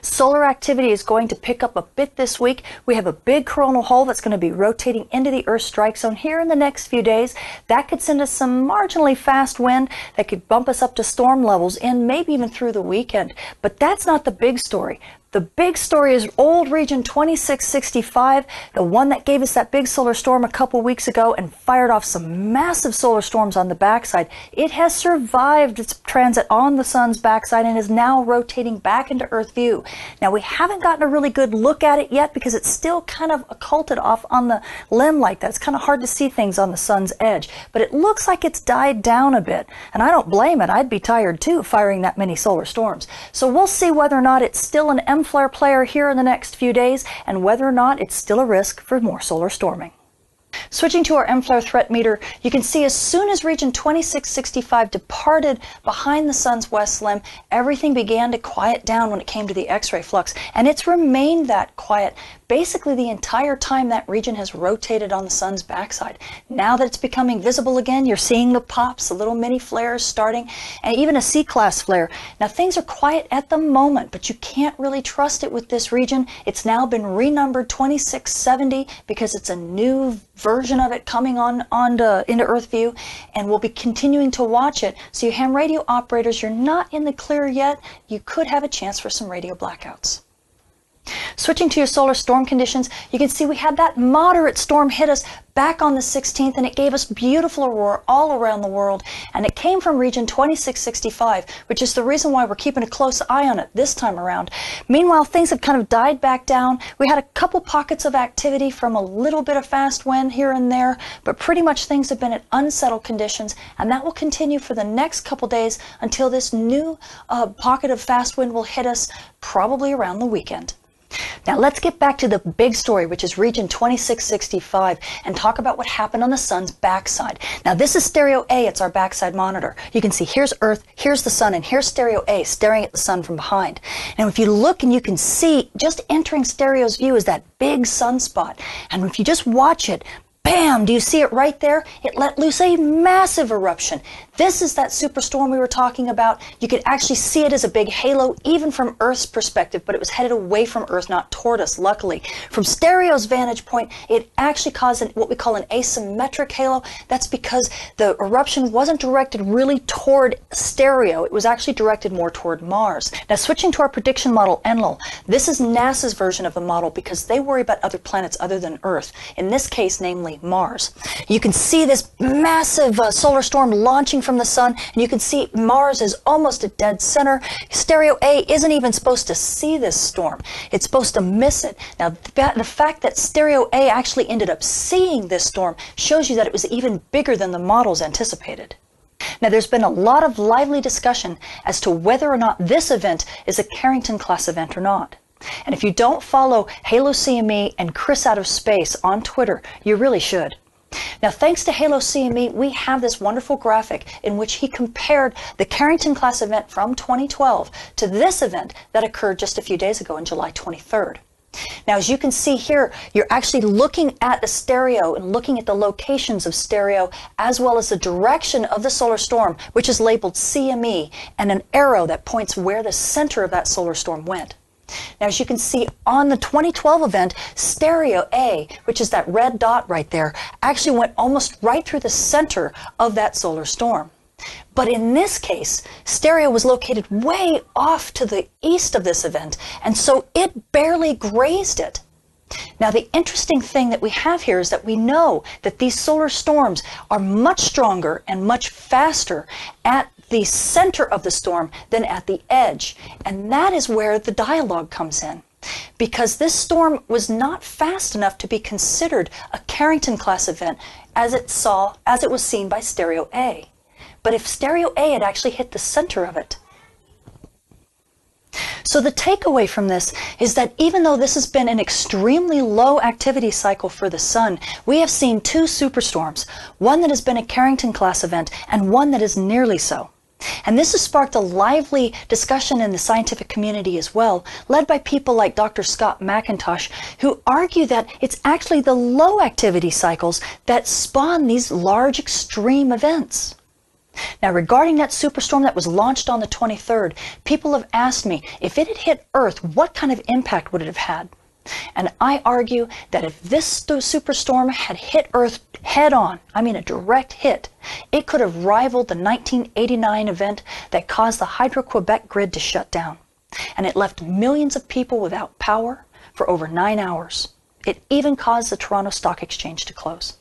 Solar activity is going to pick up a bit this week. We have a big coronal hole that's going to be rotating into the Earth strike zone here in the next few days. That could send us some marginally fast wind that could bump us up to storm levels and maybe even through the weekend. But that's not the big story. The big story is old region 2665, the one that gave us that big solar storm a couple weeks ago and fired off some massive solar storms on the backside. It has survived its transit on the sun's backside and is now rotating back into Earth view. Now, we haven't gotten a really good look at it yet because it's still kind of occulted off on the limb like that. It's kind of hard to see things on the sun's edge, but it looks like it's died down a bit. And I don't blame it. I'd be tired too, firing that many solar storms. So we'll see whether or not it's still an M-flare player here in the next few days and whether or not it's still a risk for more solar storming. Switching to our M-flare threat meter, you can see as soon as region 2665 departed behind the sun's west limb, everything began to quiet down when it came to the X-ray flux, and it's remained that quiet basically the entire time that region has rotated on the sun's backside. Now that it's becoming visible again, you're seeing the pops, the little mini flares starting, and even a C-class flare. Now things are quiet at the moment, but you can't really trust it with this region. It's now been renumbered 2670 because it's a new version of it coming into Earth view, and we'll be continuing to watch it. So you ham radio operators, you're not in the clear yet. You could have a chance for some radio blackouts. Switching to your solar storm conditions, you can see we had that moderate storm hit us back on the 16th, and it gave us beautiful aurora all around the world, and it came from region 2665, which is the reason why we're keeping a close eye on it this time around. Meanwhile, things have kind of died back down. We had a couple pockets of activity from a little bit of fast wind here and there, but pretty much things have been at unsettled conditions, and that will continue for the next couple days until this new pocket of fast wind will hit us probably around the weekend. Now let's get back to the big story, which is region 2665, and talk about what happened on the sun's backside. Now this is stereo A, it's our backside monitor. You can see here's Earth, here's the sun, and here's stereo A staring at the sun from behind. Now if you look, and you can see just entering stereo's view is that big sunspot. And if you just watch it, bam! Do you see it right there? It let loose a massive eruption. This is that superstorm we were talking about. You could actually see it as a big halo, even from Earth's perspective, but it was headed away from Earth, not toward us, luckily. From stereo's vantage point, it actually caused what we call an asymmetric halo. That's because the eruption wasn't directed really toward stereo. It was actually directed more toward Mars. Now, switching to our prediction model, Enlil, this is NASA's version of the model because they worry about other planets other than Earth. In this case, namely Mars. You can see this massive solar storm launching from the sun, and you can see Mars is almost at dead center. Stereo A isn't even supposed to see this storm. It's supposed to miss it. Now, the fact that Stereo A actually ended up seeing this storm shows you that it was even bigger than the models anticipated. Now, there's been a lot of lively discussion as to whether or not this event is a Carrington-class event or not. And if you don't follow Halo CME and Chris Out of Space on Twitter, you really should. Now, thanks to Halo CME, we have this wonderful graphic in which he compared the Carrington-class event from 2012 to this event that occurred just a few days ago on July 23rd. Now, as you can see here, you're actually looking at the stereo and looking at the locations of stereo as well as the direction of the solar storm, which is labeled CME, and an arrow that points where the center of that solar storm went. Now, as you can see on the 2012 event, stereo A, which is that red dot right there, actually went almost right through the center of that solar storm. But in this case, stereo was located way off to the east of this event, and so it barely grazed it. Now, the interesting thing that we have here is that we know that these solar storms are much stronger and much faster at the center of the storm than at the edge. And that is where the dialogue comes in. Because this storm was not fast enough to be considered a Carrington-class event as it was seen by stereo A. But if stereo A had actually hit the center of it. So the takeaway from this is that even though this has been an extremely low activity cycle for the sun, we have seen two superstorms, one that has been a Carrington-class event and one that is nearly so. And this has sparked a lively discussion in the scientific community as well, led by people like Dr. Scott McIntosh, who argue that it's actually the low activity cycles that spawn these large extreme events. Now, regarding that superstorm that was launched on the 23rd, people have asked me, if it had hit Earth, what kind of impact would it have had? And I argue that if this superstorm had hit Earth head on, I mean a direct hit, it could have rivaled the 1989 event that caused the Hydro-Quebec grid to shut down. And it left millions of people without power for over 9 hours. It even caused the Toronto Stock Exchange to close.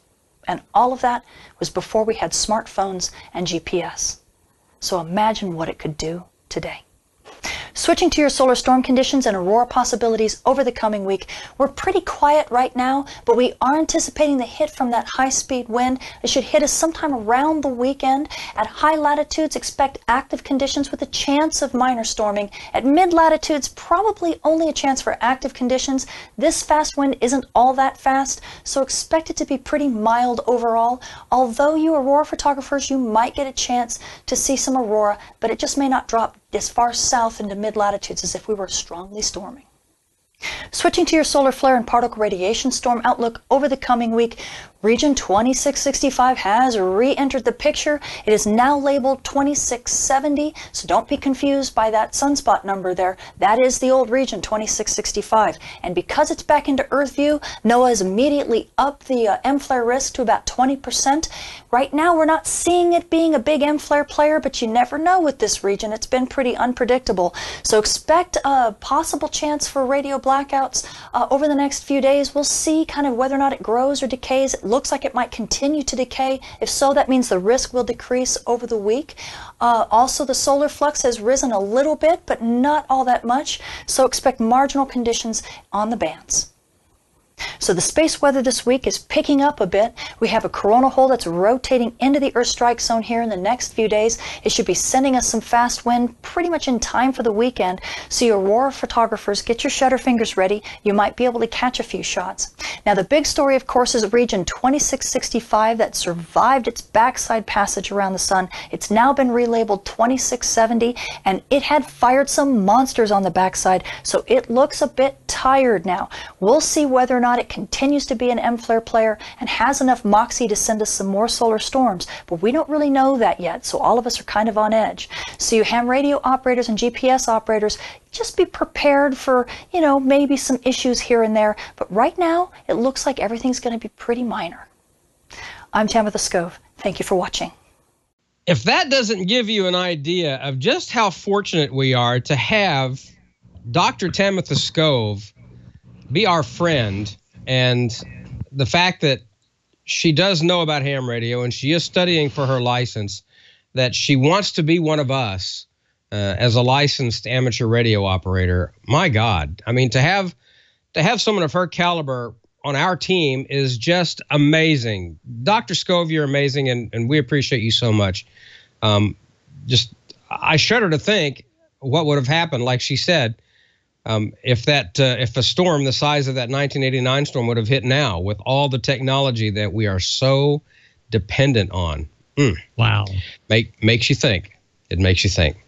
And all of that was before we had smartphones and GPS. So imagine what it could do today. Switching to your solar storm conditions and aurora possibilities over the coming week, we're pretty quiet right now, but we are anticipating the hit from that high-speed wind. It should hit us sometime around the weekend. At high latitudes, expect active conditions with a chance of minor storming. At mid-latitudes, probably only a chance for active conditions. This fast wind isn't all that fast, so expect it to be pretty mild overall. Although you aurora photographers, you might get a chance to see some aurora, but it just may not drop as far south into mid-latitudes as if we were strongly storming. Switching to your solar flare and particle radiation storm outlook over the coming week, region 2665 has re-entered the picture. It is now labeled 2670, so don't be confused by that sunspot number there. That is the old region 2665. And because it's back into Earth view, NOAA has immediately upped the M-flare risk to about 20%. Right now, we're not seeing it being a big M-flare player, but you never know with this region. It's been pretty unpredictable. So expect a possible chance for radio blackouts over the next few days. We'll see kind of whether or not it grows or decays. It looks like it might continue to decay. If so, that means the risk will decrease over the week. Also, the solar flux has risen a little bit, but not all that much. So expect marginal conditions on the bands. So the space weather this week is picking up a bit. We have a coronal hole that's rotating into the Earth strike zone here in the next few days. It should be sending us some fast wind pretty much in time for the weekend. So your aurora photographers, get your shutter fingers ready. You might be able to catch a few shots. Now the big story, of course, is region 2665 that survived its backside passage around the sun. It's now been relabeled 2670, and it had fired some monsters on the backside, so it looks a bit tired now. We'll see whether or not it continues to be an M-flare player and has enough moxie to send us some more solar storms, but we don't really know that yet, so all of us are kind of on edge. So you ham radio operators and GPS operators, just be prepared for, maybe some issues here and there, but right now it looks like everything's going to be pretty minor. I'm Tamitha Skov. Thank you for watching. If that doesn't give you an idea of just how fortunate we are to have Dr. Tamitha Skov be our friend, and the fact that she does know about ham radio and she is studying for her license, that she wants to be one of us as a licensed amateur radio operator. My God, I mean, to have someone of her caliber on our team is just amazing. Dr. Skov, you're amazing, and we appreciate you so much. I shudder to think what would have happened, like she said, if a storm the size of that 1989 storm would have hit now with all the technology that we are so dependent on. Wow. Makes you think. It makes you think.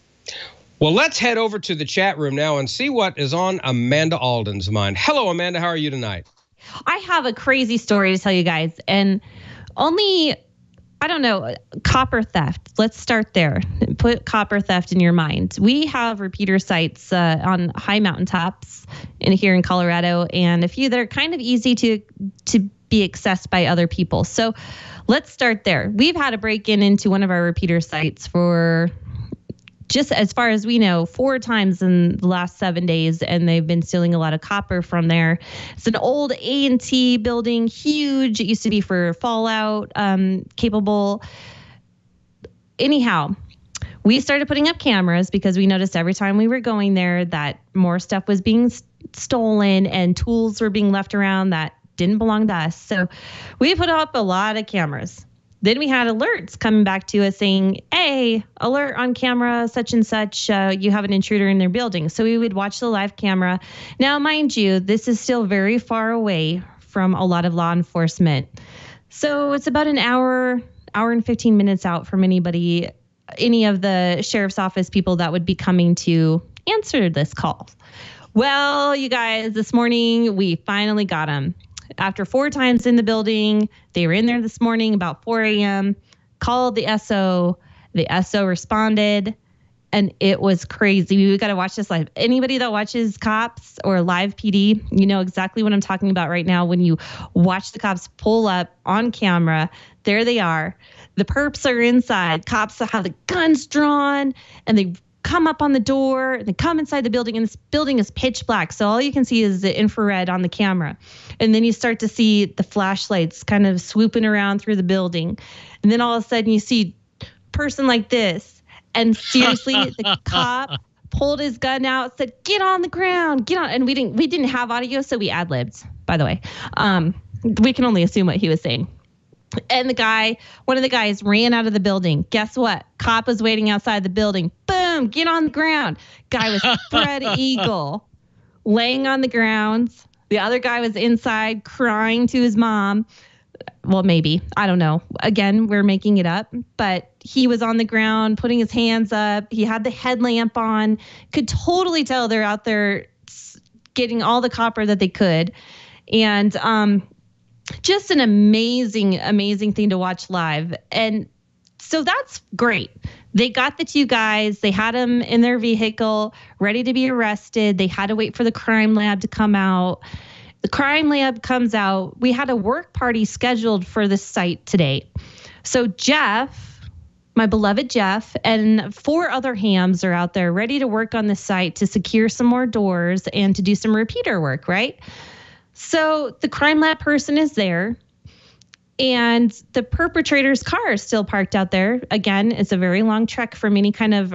Well, let's head over to the chat room now and see what is on Amanda Alden's mind. Hello, Amanda. How are you tonight? I have a crazy story to tell you guys, and copper theft. Let's start there. Put copper theft in your mind. We have repeater sites on high mountaintops here in Colorado, and a few that are kind of easy to be accessed by other people. So let's start there. We've had a break-in into one of our repeater sites for, just as far as we know, 4 times in the last 7 days, and they've been stealing a lot of copper from there. It's an old A&T building, huge. It used to be for fallout capable. Anyhow, we started putting up cameras because we noticed every time we were going there that more stuff was being stolen and tools were being left around that didn't belong to us. So we put up a lot of cameras. Then we had alerts coming back to us saying, hey, alert on camera, such and such, you have an intruder in their building. So we would watch the live camera. Now, mind you, this is still very far away from a lot of law enforcement. So it's about an hour and 15 minutes out from any of the sheriff's office people that would be coming to answer this call. Well, you guys, this morning, we finally got them. After 4 times in the building, they were in there this morning about 4 a.m., called the SO. The SO responded, and it was crazy. We got to watch this live. Anybody that watches cops or live PD, you know exactly what I'm talking about right now. When you watch the cops pull up on camera, there they are. The perps are inside. Cops have the guns drawn, and they come up on the door, and they come inside the building, and this building is pitch black. So all you can see is the infrared on the camera. And then you start to see the flashlights kind of swooping around through the building. And then all of a sudden you see a person like this. And seriously, the cop pulled his gun out, said, get on the ground, get on. And we didn't have audio, so we ad-libbed, by the way. We can only assume what he was saying. And one of the guys ran out of the building. Guess what? Cop was waiting outside the building. Boom, get on the ground. Guy was spread eagle, laying on the ground. The other guy was inside crying to his mom. Well, maybe. I don't know. Again, we're making it up. But he was on the ground, putting his hands up. He had the headlamp on. Could totally tell they're out there getting all the copper that they could. And just an amazing, amazing thing to watch live. And so that's great. They got the two guys. They had them in their vehicle, ready to be arrested. They had to wait for the crime lab to come out. The crime lab comes out. We had a work party scheduled for this site today. So Jeff, my beloved Jeff, and 4 other hams are out there ready to work on the site to secure some more doors and to do some repeater work, right? So the crime lab person is there. And the perpetrator's car is still parked out there. Again, it's a very long trek from any kind of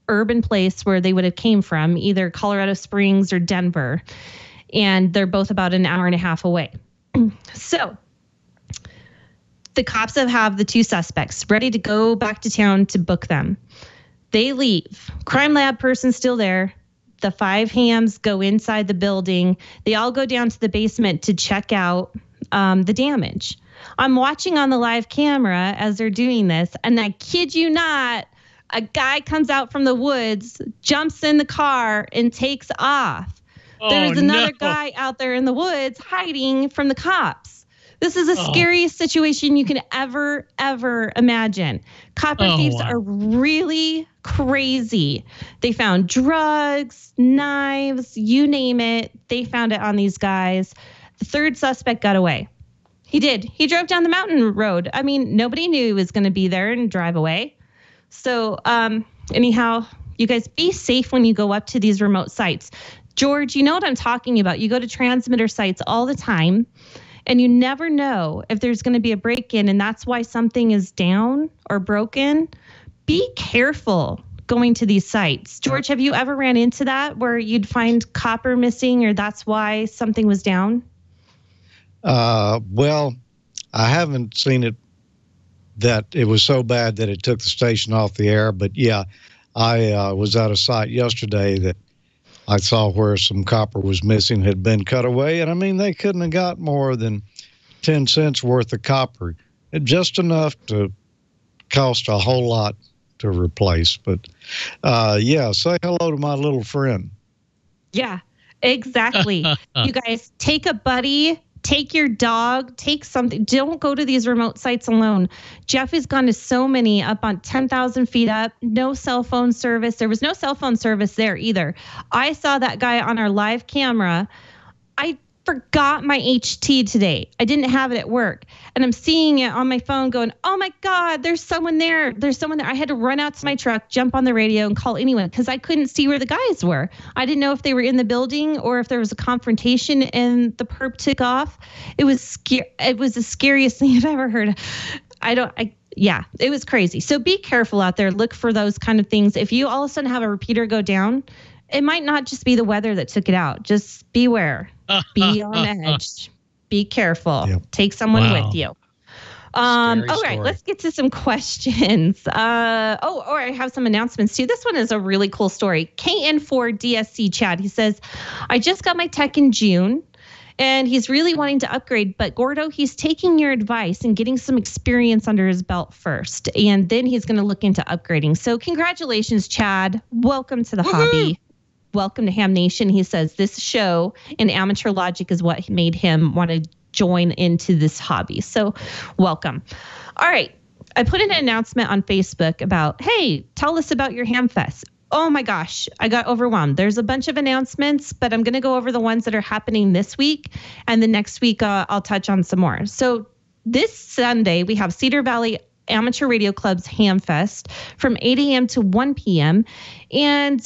urban place where they would have came from, either Colorado Springs or Denver. And they're both about an hour and a half away. So the cops have the 2 suspects ready to go back to town to book them. They leave. Crime lab person's still there. The 5 hams go inside the building. They all go down to the basement to check out the damage. I'm watching on the live camera as they're doing this, and I kid you not, a guy comes out from the woods, jumps in the car, and takes off. There's another guy out there in the woods hiding from the cops. This is the scariest situation you can ever imagine. Copper thieves are really crazy. They found drugs, knives, you name it. They found it on these guys. The 3rd suspect got away. He did. He drove down the mountain road. I mean, nobody knew he was going to be there and drive away. So anyhow, you guys be safe when you go up to these remote sites. George, you know what I'm talking about. You go to transmitter sites all the time, and you never know if there's going to be a break-in, and that's why something is down or broken. Be careful going to these sites. George, have you ever ran into that where you'd find copper missing or that's why something was down? Well, I haven't seen it that it was so bad that it took the station off the air. But yeah, I was at a site yesterday that I saw where some copper was missing, had been cut away. And I mean, they couldn't have got more than 10 cents worth of copper, just enough to cost a whole lot to replace. But yeah, say hello to my little friend. Yeah, exactly. You guys take a buddy. Take your dog, take something. Don't go to these remote sites alone. Jeff has gone to so many up on 10,000 feet up. No cell phone service. There was no cell phone service there either. I saw that guy on our live camera. I forgot my HT today. I didn't have it at work. And I'm seeing it on my phone going, oh my God, there's someone there. There's someone there. I had to run out to my truck, jump on the radio and call anyone because I couldn't see where the guys were. I didn't know if they were in the building or if there was a confrontation and the perp took off. It was It was the scariest thing I've ever heard. Yeah, it was crazy. So be careful out there. Look for those kind of things. If you all of a sudden have a repeater go down, it might not just be the weather that took it out. Just beware. Be on edge. Be careful. Yep. Take someone with you. All right, let's get to some questions. Or I have some announcements too. This one is a really cool story. KN4DSC Chad, he says, I just got my tech in June and he's really wanting to upgrade, but Gordo, he's taking your advice and getting some experience under his belt first, and then he's going to look into upgrading. So congratulations, Chad. Welcome to the hobby. Welcome to Ham Nation. He says this show and amateur logic is what made him want to join into this hobby. So welcome. All right. I put an announcement on Facebook about, hey, tell us about your Ham Fest. Oh my gosh, I got overwhelmed. There's a bunch of announcements, but I'm going to go over the ones that are happening this week. And the next week, I'll touch on some more. So this Sunday, we have Cedar Valley Amateur Radio Club's Ham Fest from 8 a.m. to 1 p.m. And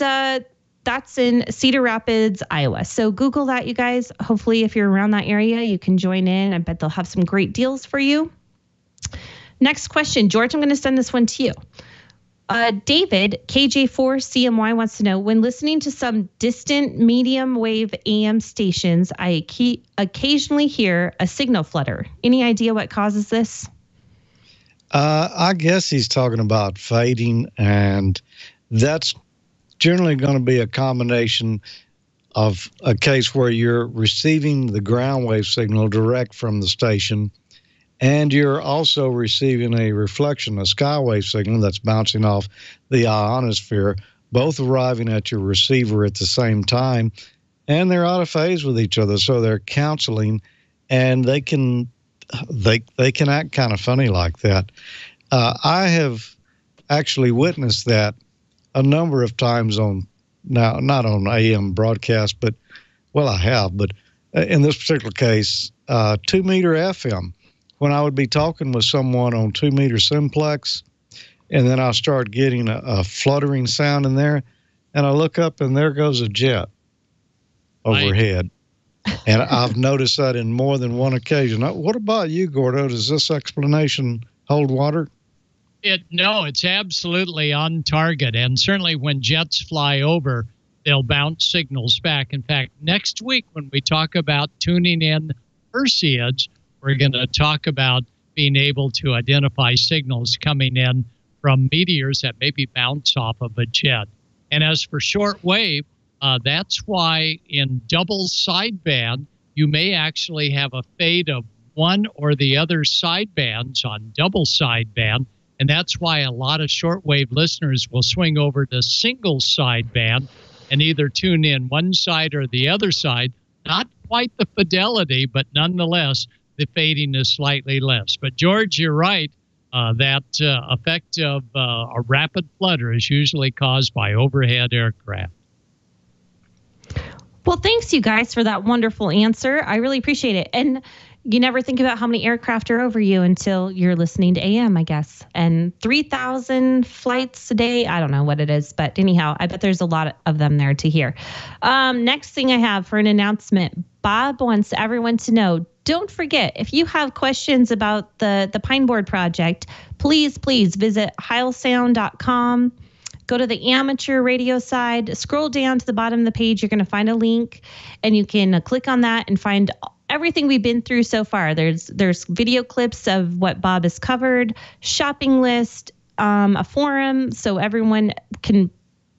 that's in Cedar Rapids, Iowa. So Google that, you guys. Hopefully, if you're around that area, you can join in. I bet they'll have some great deals for you. Next question, George, I'm going to send this one to you. David, KJ4CMY, wants to know, when listening to some distant medium wave AM stations, I occasionally hear a signal flutter. Any idea what causes this? I guess he's talking about fading, and that's generally going to be a combination of a case where you're receiving the ground wave signal direct from the station, and you're also receiving a reflection, a skywave signal that's bouncing off the ionosphere, both arriving at your receiver at the same time. and they're out of phase with each other. So they're counseling, and they can act kind of funny like that. I have actually witnessed that a number of times not on AM broadcast, but I have, but in this particular case, 2 meter FM, when I would be talking with someone on 2 meter simplex, and then I'll start getting a fluttering sound in there, and I look up and there goes a jet overhead. And I've noticed that in more than one occasion. What about you, Gordo? Does this explanation hold water? No, it's absolutely on target. And certainly when jets fly over, they'll bounce signals back. In fact, next week when we talk about tuning in Perseids, we're going to talk about being able to identify signals coming in from meteors that maybe bounce off of a jet. And as for shortwave, that's why in double sideband, you may actually have a fade of one or the other sidebands on double sideband. And that's why a lot of shortwave listeners will swing over to single sideband and either tune in one side or the other side. Not quite the fidelity, but nonetheless, the fading is slightly less. But George, you're right. That effect of a rapid flutter is usually caused by overhead aircraft. Well, thanks, you guys, for that wonderful answer. I really appreciate it. And you never think about how many aircraft are over you until you're listening to AM, I guess. And 3,000 flights a day. I don't know what it is, but anyhow, I bet there's a lot of them there to hear. Next thing I have for an announcement, Bob wants everyone to know, don't forget, if you have questions about the Pine Board project, please visit heilsound.com. Go to the amateur radio side, scroll down to the bottom of the page. You're going to find a link, and you can click on that and find everything we've been through so far. There's video clips of what Bob has covered, shopping list, a forum, so everyone can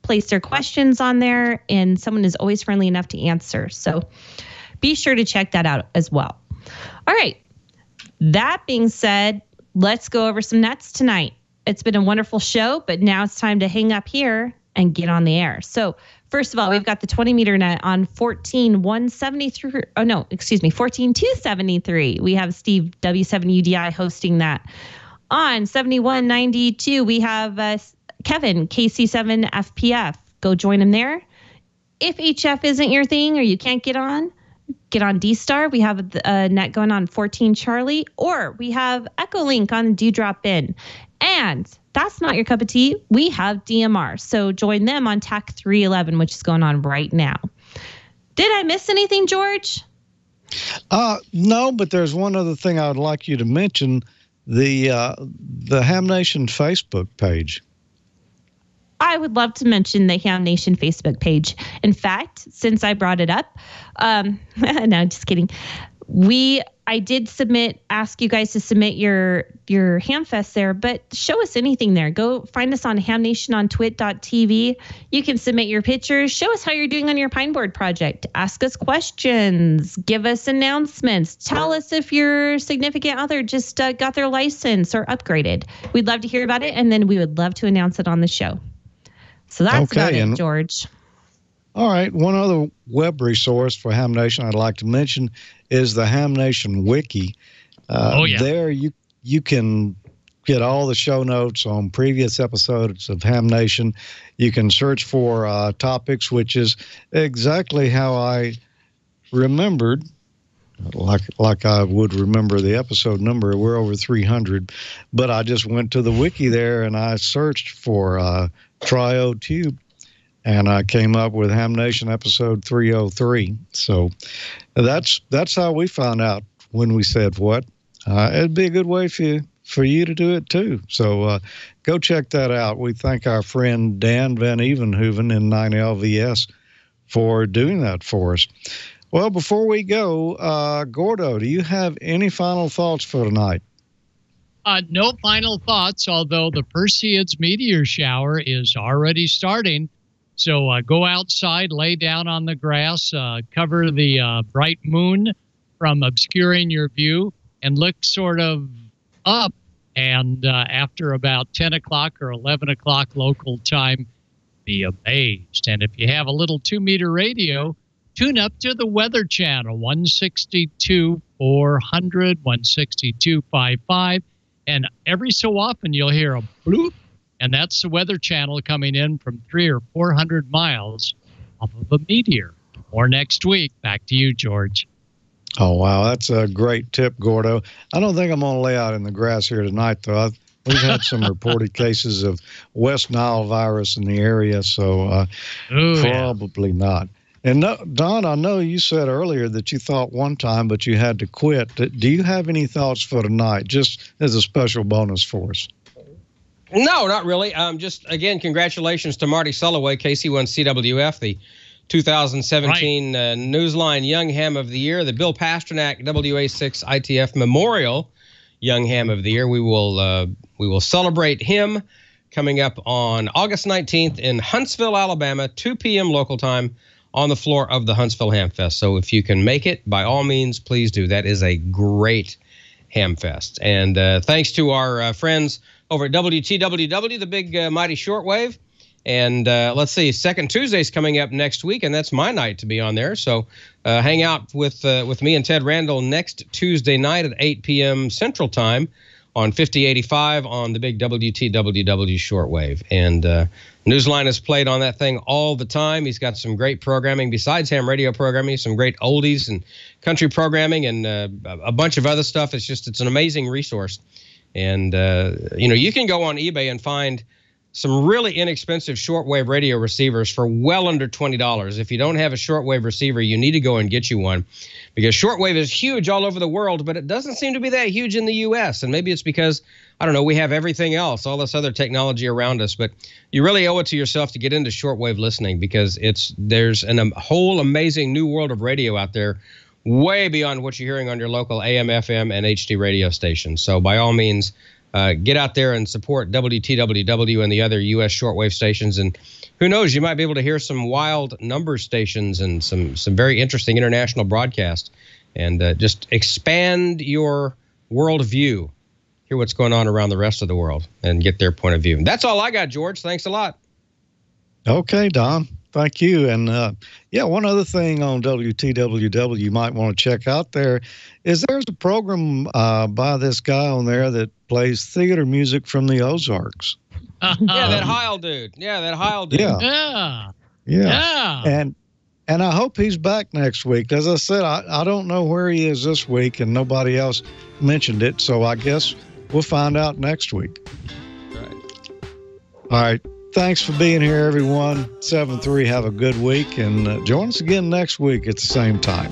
place their questions on there, and someone is always friendly enough to answer. So be sure to check that out as well. All right. That being said, let's go over some nuts tonight. It's been a wonderful show, but now it's time to hang up here and get on the air. So first of all, we've got the 20 meter net on 14273. We have Steve W7UDI hosting that. On 7192, we have Kevin KC7 FPF. Go join him there. If HF isn't your thing or you can't get on D-Star. We have a net going on 14 Charlie, or we have Echolink on Dewdrop In. And that's not your cup of tea. We have DMR. So join them on TAC 311, which is going on right now. Did I miss anything, George? No, but there's one other thing I would like you to mention, the Ham Nation Facebook page. I would love to mention the Ham Nation Facebook page. In fact, since I brought it up, no, just kidding. I did ask you guys to submit your Hamfest there, but show us anything there. Go find us on Ham Nation on twit.tv. You can submit your pictures. Show us how you're doing on your Pine Board project. Ask us questions. Give us announcements. Tell us if your significant other just got their license or upgraded. We'd love to hear about it, and then we would love to announce it on the show. So that's about it, George. All right. One other web resource for Ham Nation I'd like to mention is the Ham Nation Wiki. There you can get all the show notes on previous episodes of Ham Nation. You can search for topics, which is exactly how I remembered, like I would remember the episode number. We're over 300, but I just went to the wiki there and I searched for Trio Tube, and I came up with Ham Nation episode 303. So that's how we found out when we said what. It'd be a good way for you to do it too. So go check that out. We thank our friend Dan Van Evenhoven in 9LVS for doing that for us. Well, before we go, Gordo, do you have any final thoughts for tonight? No final thoughts, although the Perseids meteor shower is already starting. So go outside, lay down on the grass, cover the bright moon from obscuring your view, and look sort of up. And after about 10 o'clock or 11 o'clock local time, be amazed. And if you have a little 2 meter radio, Tune up to the Weather Channel, 162 400, 162 55, and every so often you'll hear a bloop, and that's the Weather Channel coming in from 300 or 400 miles off of a meteor. More next week. Back to you, George. Oh, wow. That's a great tip, Gordo. I don't think I'm going to lay out in the grass here tonight, though. We've had some reported cases of West Nile virus in the area, so probably not. And Don, I know you said earlier that you thought one time, but you had to quit. Do you have any thoughts for tonight, just as a special bonus for us? No, not really. Just, again, congratulations to Marty Sulloway, KC1CWF, the 2017 Newsline Young Ham of the Year, the Bill Pasternak WA6 ITF Memorial Young Ham of the Year. We will celebrate him coming up on August 19th in Huntsville, Alabama, 2 p.m. local time on the floor of the Huntsville Ham Fest. So if you can make it, by all means, please do. That is a great Ham Fest. And thanks to our friends over at WTWW, the big mighty shortwave. And let's see, Second Tuesday's coming up next week, and that's my night to be on there. So hang out with me and Ted Randall next Tuesday night at 8 p.m. Central Time on 5085 on the big WTWW shortwave. And Newsline is played on that thing all the time. He's got some great programming besides ham radio programming, some great oldies and country programming and a bunch of other stuff. It's an amazing resource. And, you can go on eBay and find some really inexpensive shortwave radio receivers for well under $20. If you don't have a shortwave receiver, you need to go and get you one, because shortwave is huge all over the world, but it doesn't seem to be that huge in the U.S. And maybe it's because, I don't know, we have everything else, all this other technology around us. But you really owe it to yourself to get into shortwave listening, because there's a whole amazing new world of radio out there, way beyond what you're hearing on your local AM, FM, and HD radio stations. So by all means, get out there and support WTWW and the other U.S. shortwave stations. And who knows, you might be able to hear some wild number stations and some very interesting international broadcasts, and just expand your worldview, hear what's going on around the rest of the world, and get their point of view. That's all I got, George. Thanks a lot. Okay, Don. Thank you. And one other thing on WTWW you might want to check out there is there's a program by this guy on there that plays theater music from the Ozarks. Yeah, that Heil dude. Yeah. And I hope he's back next week. As I said, I don't know where he is this week, and nobody else mentioned it, so I guess we'll find out next week. Right. All right. Thanks for being here, everyone. 7-3, have a good week, and join us again next week at the same time.